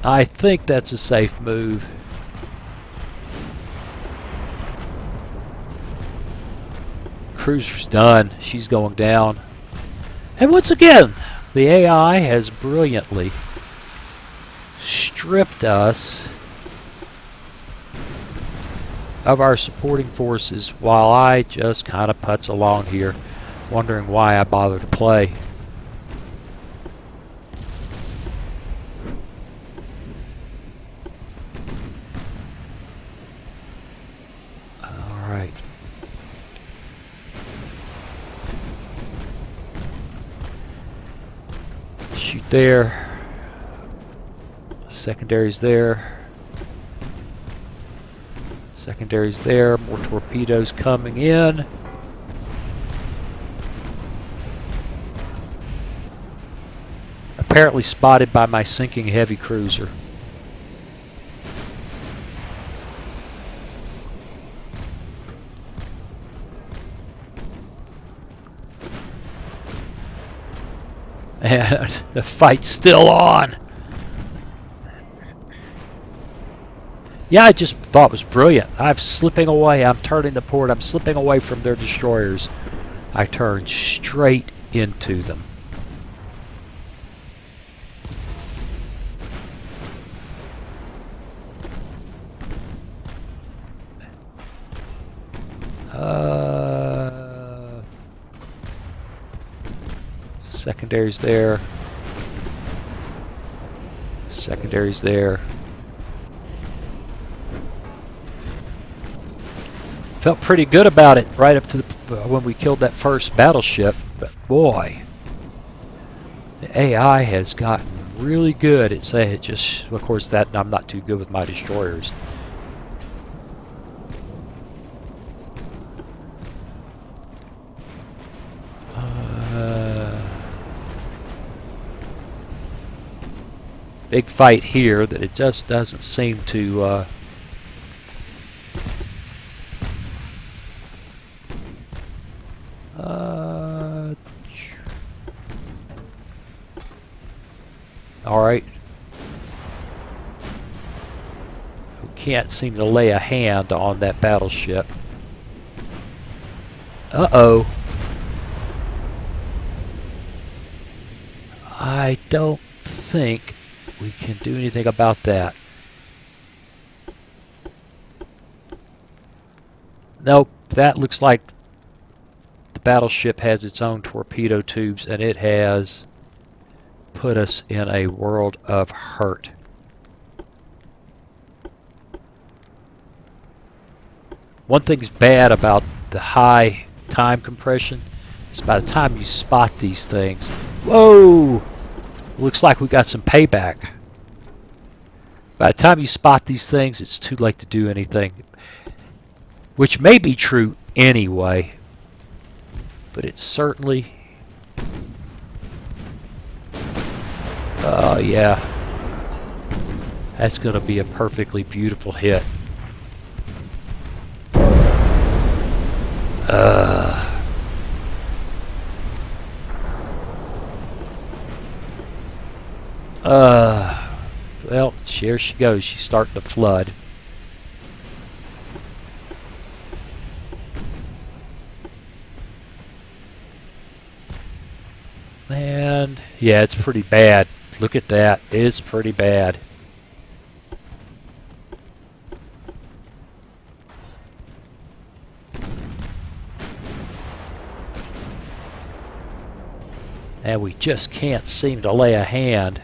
Speaker 1: I think that's a safe move. Cruiser's done. She's going down. And once again, the AI has brilliantly stripped us of our supporting forces while I just kind of putz along here, wondering why I bother to play. Alright. Shoot there. Secondary's there. Secondary's there. More torpedoes coming in. Apparently spotted by my sinking heavy cruiser. And the fight's still on. Yeah, I just thought it was brilliant. I'm slipping away. I'm turning to port. I'm slipping away from their destroyers. I turned straight into them. Secondary's there. Secondary's there. Felt pretty good about it right up to when we killed that first battleship, but boy, the AI has gotten really good at saying it. Just, of course, that I'm not too good with my destroyers. Big fight here that it just doesn't seem to all right. can't seem to lay a hand on that battleship. Uh-oh. I don't think we can do anything about that. Nope, that looks like the battleship has its own torpedo tubes, and it has put us in a world of hurt. One thing's bad about the high time compression is by the time you spot these things, whoa! Looks like we got some payback. By the time you spot these things, it's too late to do anything. Which may be true anyway, but it's certainly... Oh yeah, that's going to be a perfectly beautiful hit. Well, here she goes. She's starting to flood. And yeah, it's pretty bad. Look at that. It's pretty bad. And we just can't seem to lay a hand.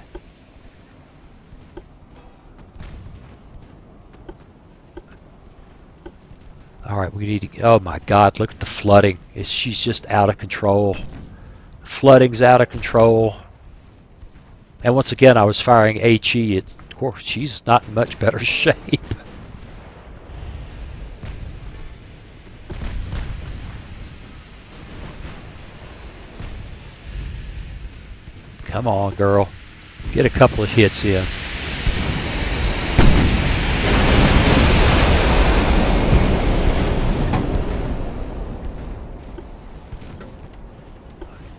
Speaker 1: Alright, we need to... Oh my god, look at the flooding. She's just out of control. Flooding's out of control. And once again, I was firing HE. Of course, she's not in much better shape. Come on, girl. Get a couple of hits in.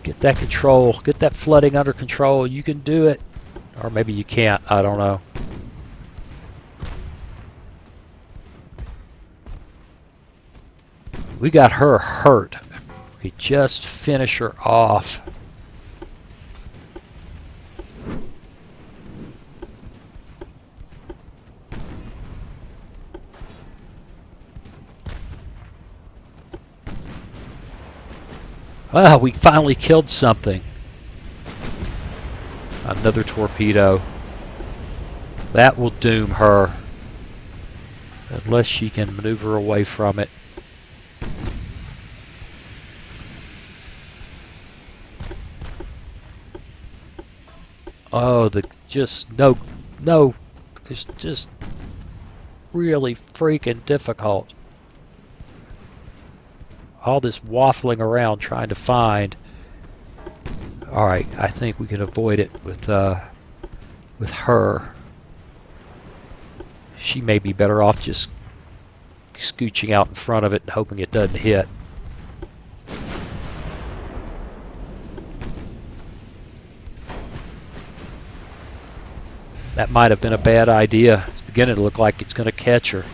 Speaker 1: Get that control. Get that flooding under control. You can do it. Or maybe you can't. I don't know. We got her hurt. We just finish her off. Well, we finally killed something. Another torpedo. That will doom her. Unless she can maneuver away from it. Oh, just really freaking difficult. All this waffling around trying to find. Alright, I think we can avoid it with her. She may be better off just scooching out in front of it and hoping it doesn't hit. That might have been a bad idea. It's beginning to look like it's going to catch her.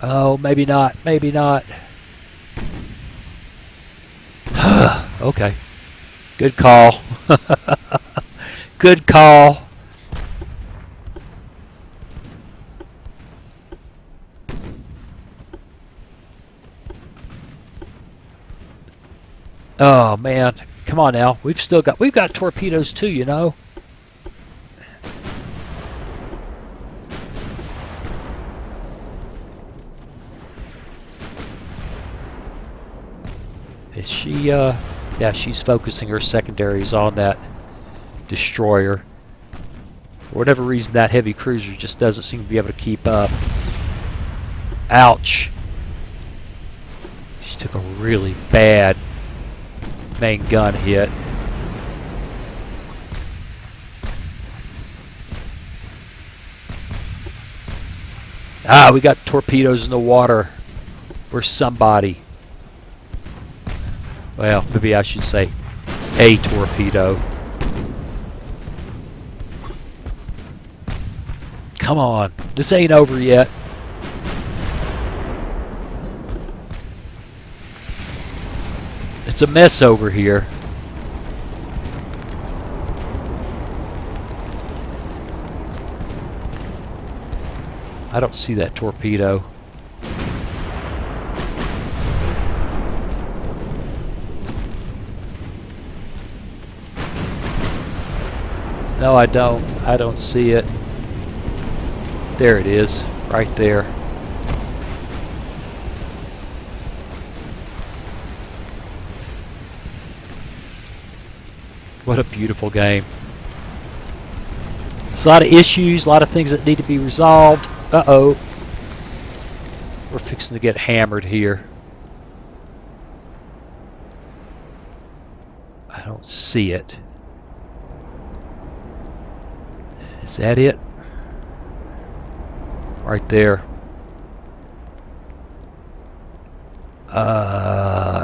Speaker 1: Oh, maybe not. Maybe not. Okay. Good call. Good call. Oh man, come on now. We've got torpedoes too, you know. Is she yeah, she's focusing her secondaries on that destroyer. For whatever reason, that heavy cruiser just doesn't seem to be able to keep up. Ouch. She took a really bad main gun hit. Ah, we got torpedoes in the water. We're somebody. Well, maybe I should say a torpedo. Come on. This ain't over yet. It's a mess over here. I don't see that torpedo. No, I don't. I don't see it. There it is, right there. What a beautiful game. There's a lot of issues, a lot of things that need to be resolved. Uh-oh. We're fixing to get hammered here. I don't see it. Is that it? Right there.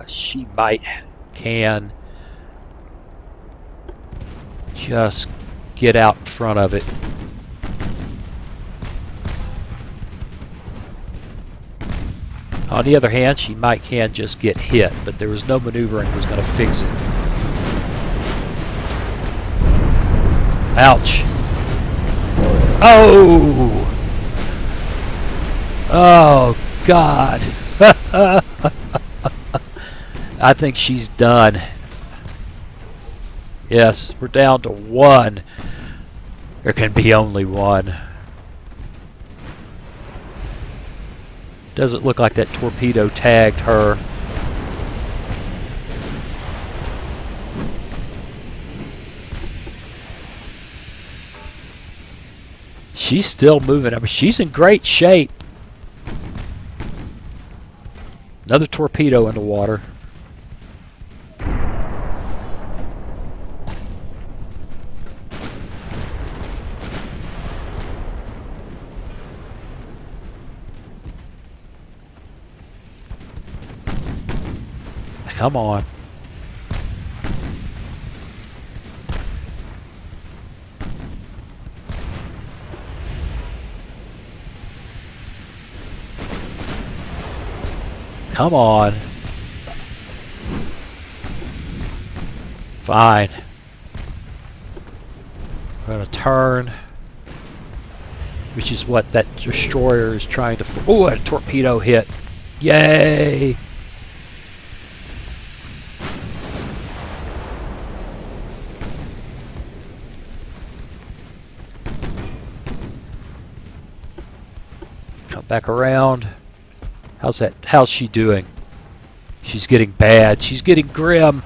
Speaker 1: She can just get out in front of it. On the other hand, she can just get hit, but there was no maneuvering that was going to fix it. Ouch. Oh! Oh, God. I think she's done. Yes, we're down to one. There can be only one. Doesn't look like that torpedo tagged her. She's still moving. I mean, she's in great shape. Another torpedo in the water. Come on. Come on. Fine. We're going to turn, which is what that destroyer is trying to... Oh, a torpedo hit. Yay! Come back around. How's that? How's she doing? She's getting bad. She's getting grim.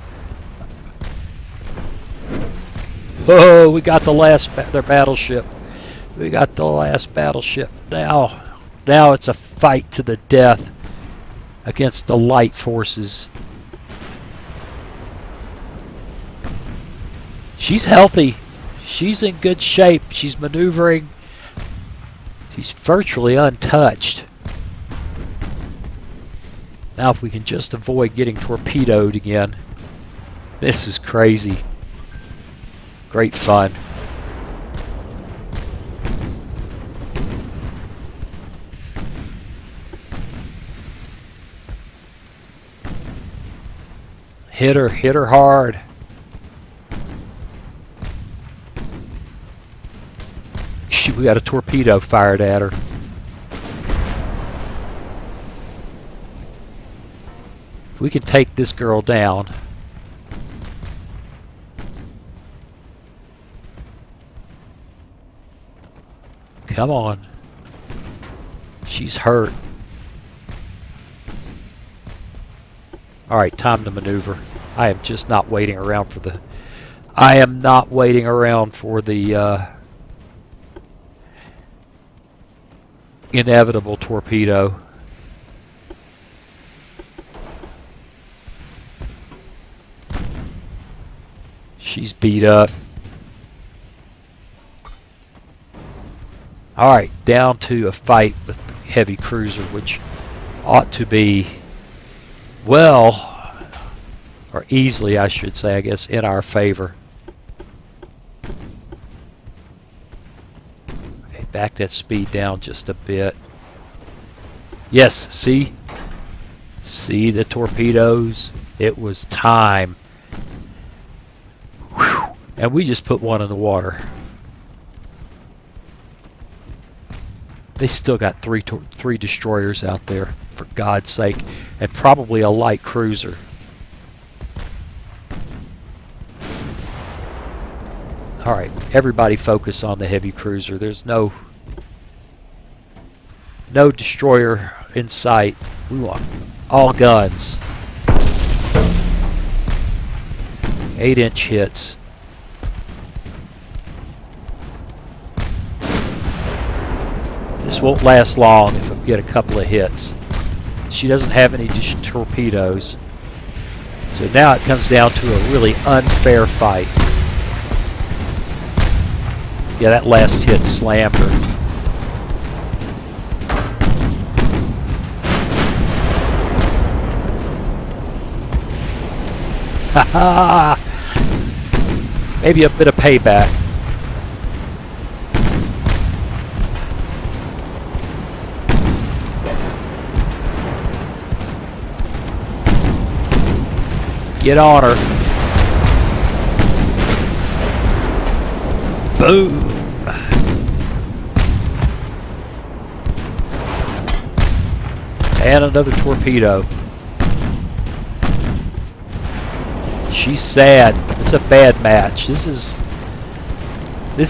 Speaker 1: Oh, we got the last their battleship. We got the last battleship. Now it's a fight to the death against the light forces. She's healthy. She's in good shape. She's maneuvering. She's virtually untouched. Now if we can just avoid getting torpedoed again. This is crazy. Great fun. Hit her hard. Shoot, we got a torpedo fired at her. If we can take this girl down. Come on. She's hurt. Alright, time to maneuver. I am just not waiting around for the... I am not waiting around for the inevitable torpedo. She's beat up. Alright, down to a fight with the heavy cruiser, which ought to be, well, or easily I should say, I guess, in our favor. Back that speed down just a bit. Yes, see? See the torpedoes? It was time. Whew. And we just put one in the water. They still got three destroyers out there, for God's sake, and probably a light cruiser. Alright, everybody focus on the heavy cruiser. There's no destroyer in sight. We want all guns. 8-inch hits. This won't last long if we get a couple of hits. She doesn't have any torpedoes. So now it comes down to a really unfair fight. Yeah, that last hit slammed her. Haha! Maybe a bit of payback. Get on her. Boom. And another torpedo. She's sad. It's a bad match. This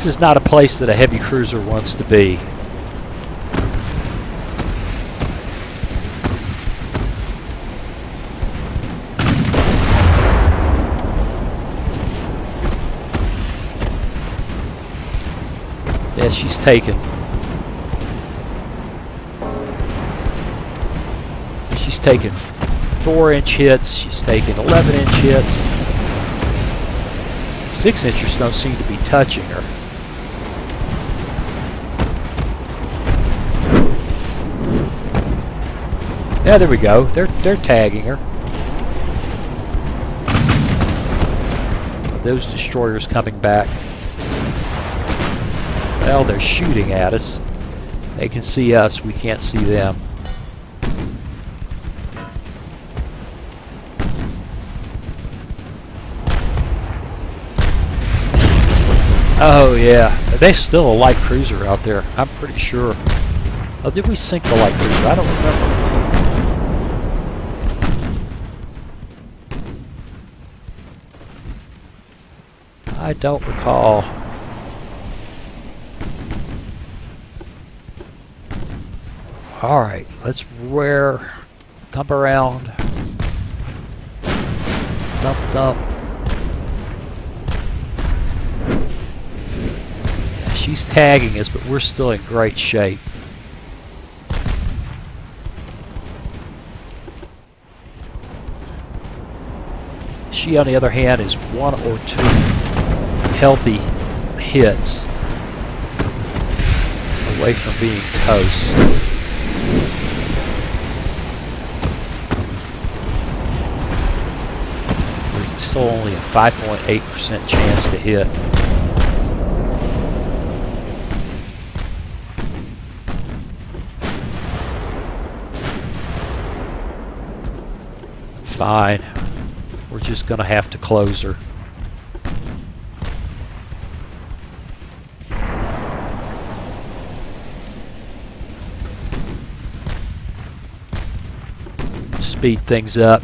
Speaker 1: is not a place that a heavy cruiser wants to be. Yeah, she's taken. She's taken 4-inch hits. She's taken 11-inch hits. 6-inchers don't seem to be touching her. Yeah, there we go. They're tagging her. Those destroyers coming back. Well, they're shooting at us. They can see us, we can't see them. Oh yeah, there's still a light cruiser out there, I'm pretty sure. Oh, did we sink the light cruiser? I don't remember. I don't recall. Alright, let's come around. Dump, dump. She's tagging us, but we're still in great shape. She, on the other hand, is 1 or 2 healthy hits away from being toast. There's still only a 5.8% chance to hit. Fine. We're just going to have to close her. Speed things up.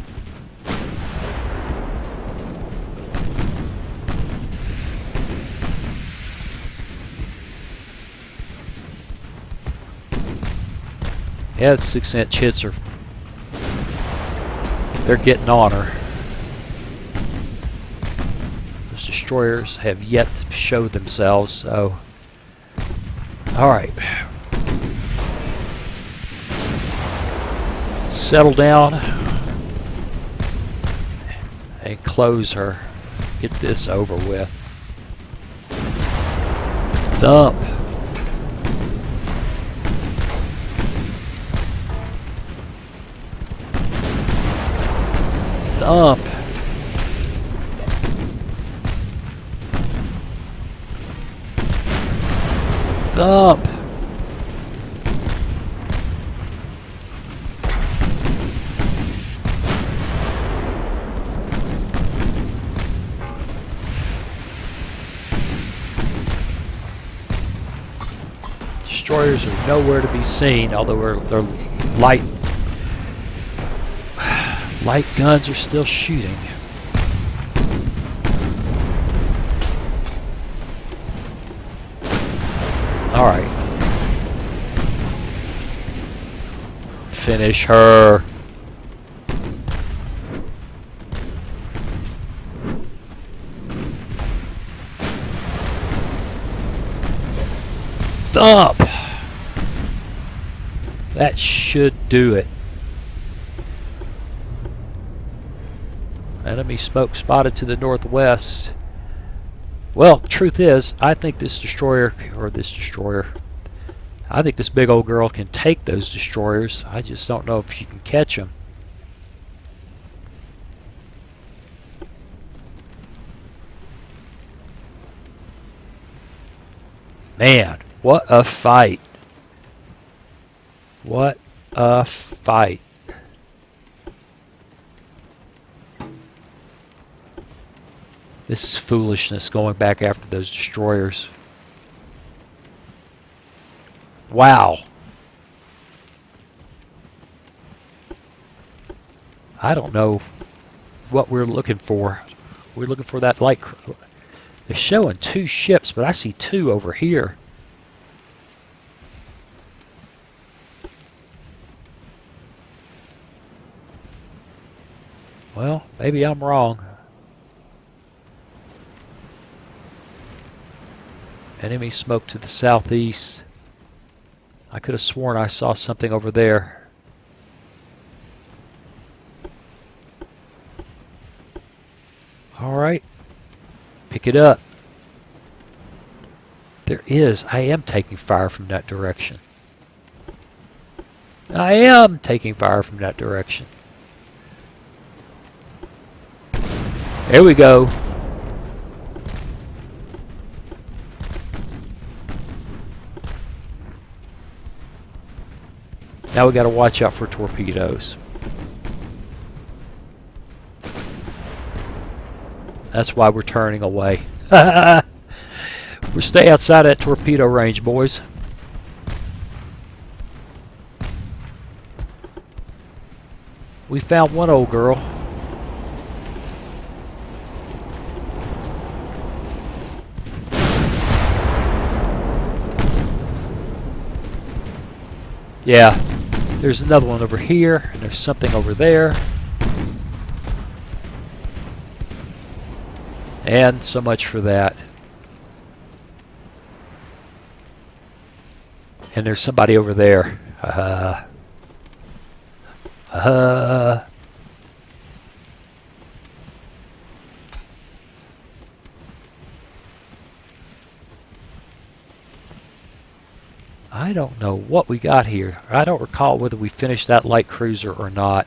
Speaker 1: Yeah, the 6-inch hits are, they're getting on her. Those destroyers have yet to show themselves, so alright. Settle down and close her. Get this over with. Dump. Dump. Dump. destroyers are nowhere to be seen, although their light guns are still shooting. All right. Finish her. Thump. That should do it. Enemy smoke spotted to the northwest. Well, the truth is, I think this I think this big old girl can take those destroyers. I just don't know if she can catch them. Man, what a fight. What a fight. This is foolishness going back after those destroyers. Wow. I don't know what we're looking for. We're looking for that light. They're showing 2 ships, but I see 2 over here. Well, maybe I'm wrong. Enemy smoke to the southeast. I could have sworn I saw something over there. All right. Pick it up. There is. I am taking fire from that direction. I am taking fire from that direction. There we go. Now we got to watch out for torpedoes. That's why we're turning away. We'll stay outside that torpedo range, boys. We found one old girl. Yeah, there's another one over here, and there's something over there. And so much for that. And there's somebody over there. I don't know what we got here. I don't recall whether we finished that light cruiser or not.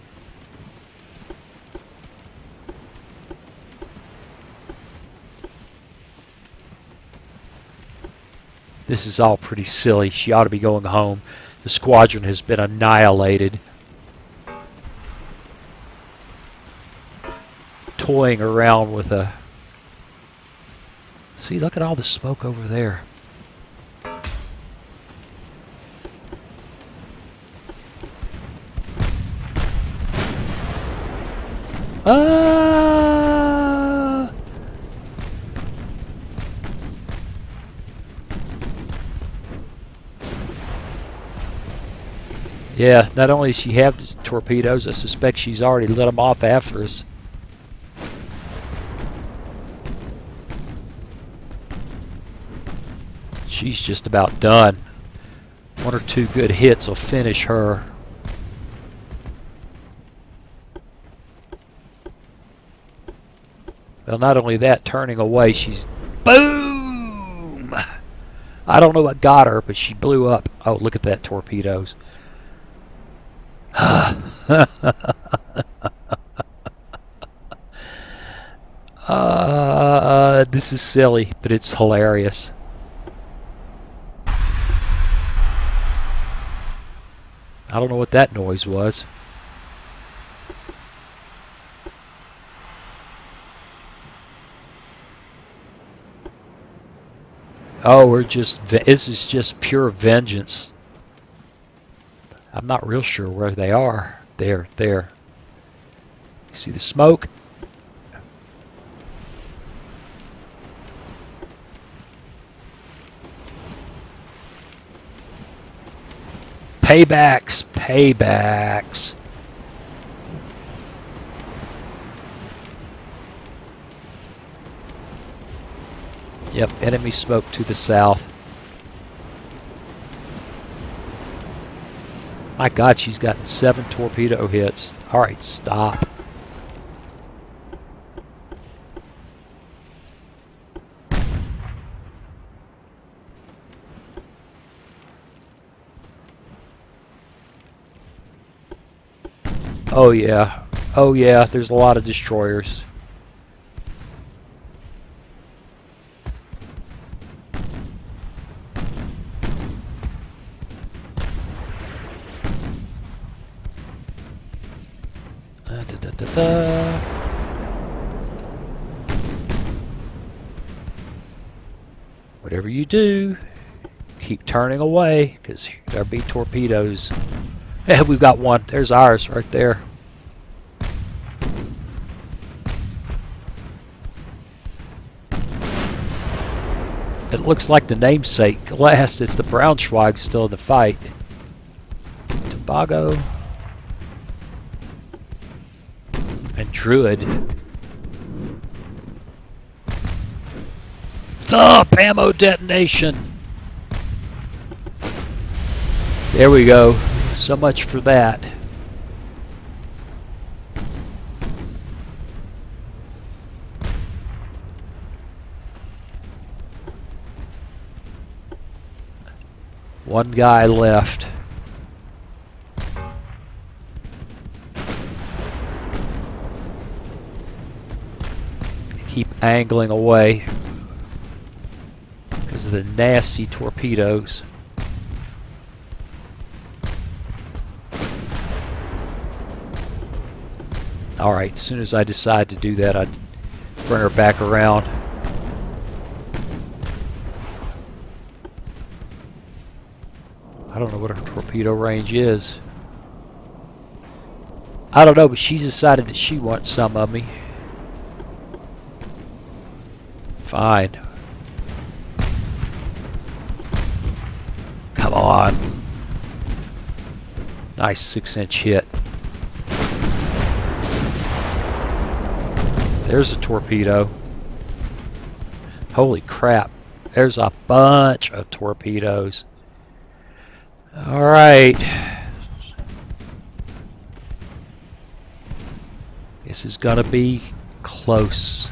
Speaker 1: This is all pretty silly. She ought to be going home. The squadron has been annihilated. Toying around with a... See, look at all the smoke over there. Yeah, not only does she have the torpedoes, I suspect she's already lit them off after us. She's just about done. 1 or 2 good hits will finish her. Well, not only that, turning away, she's... Boom! I don't know what got her, but she blew up. Oh, look at that torpedoes. This is silly, but it's hilarious. I don't know what that noise was. Oh, this is just pure vengeance. I'm not real sure where they are. There. See the smoke? Paybacks. Yep, enemy smoke to the south. My God, she's gotten 7 torpedo hits. Alright, stop. Oh yeah, there's a lot of destroyers. Whatever you do, keep turning away, because there'll be torpedoes. Hey, we've got one. There's ours right there. It looks like the namesake last. It's the Braunschweig still in the fight. Tobago and Druid. Thump! Ammo detonation! There we go. So much for that. One guy left. Keep angling away because of the nasty torpedoes. Alright, as soon as I decide to do that, I'd bring her back around. I don't know what her torpedo range is. I don't know, but she's decided that she wants some of me. Fine. Come on. Nice 6-inch hit. There's a torpedo. Holy crap. There's a bunch of torpedoes. Alright. This is gonna be close.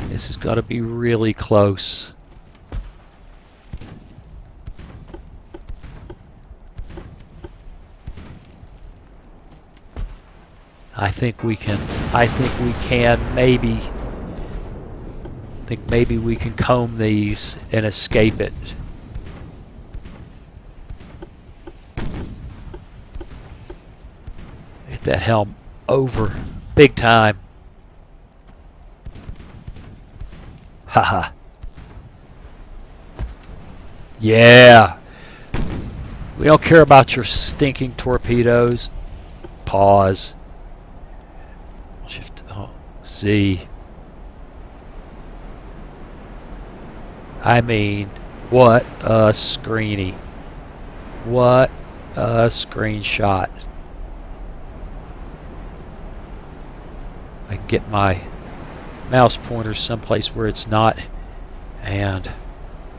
Speaker 1: This is gonna be really close. I think we can maybe we can comb these and escape it. Get that helm over big time. Haha. Yeah. We don't care about your stinking torpedoes. Pause. Shift Z. I mean, what a screeny. What a screenshot. I can get my mouse pointer someplace where it's not. And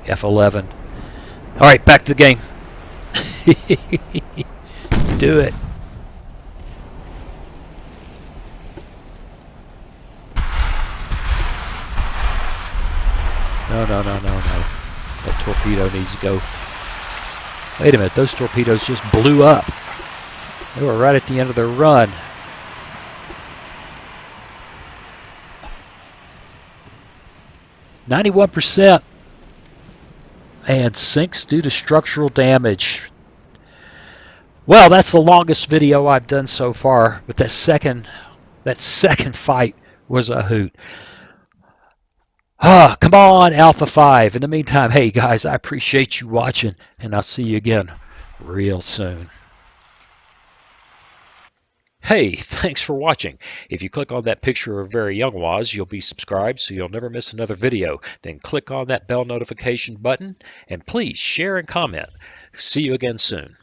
Speaker 1: F11. Alright, back to the game. Do it. No. That torpedo needs to go. Wait a minute, those torpedoes just blew up. They were right at the end of their run. %, and sinks due to structural damage. Well, that's the longest video I've done so far, but that second fight was a hoot. Come on, Alpha 5. In the meantime, hey guys, I appreciate you watching, and I'll see you again real soon. Hey, thanks for watching. If you click on that picture of very young Waz, you'll be subscribed so you'll never miss another video. Then click on that bell notification button, and please share and comment. See you again soon.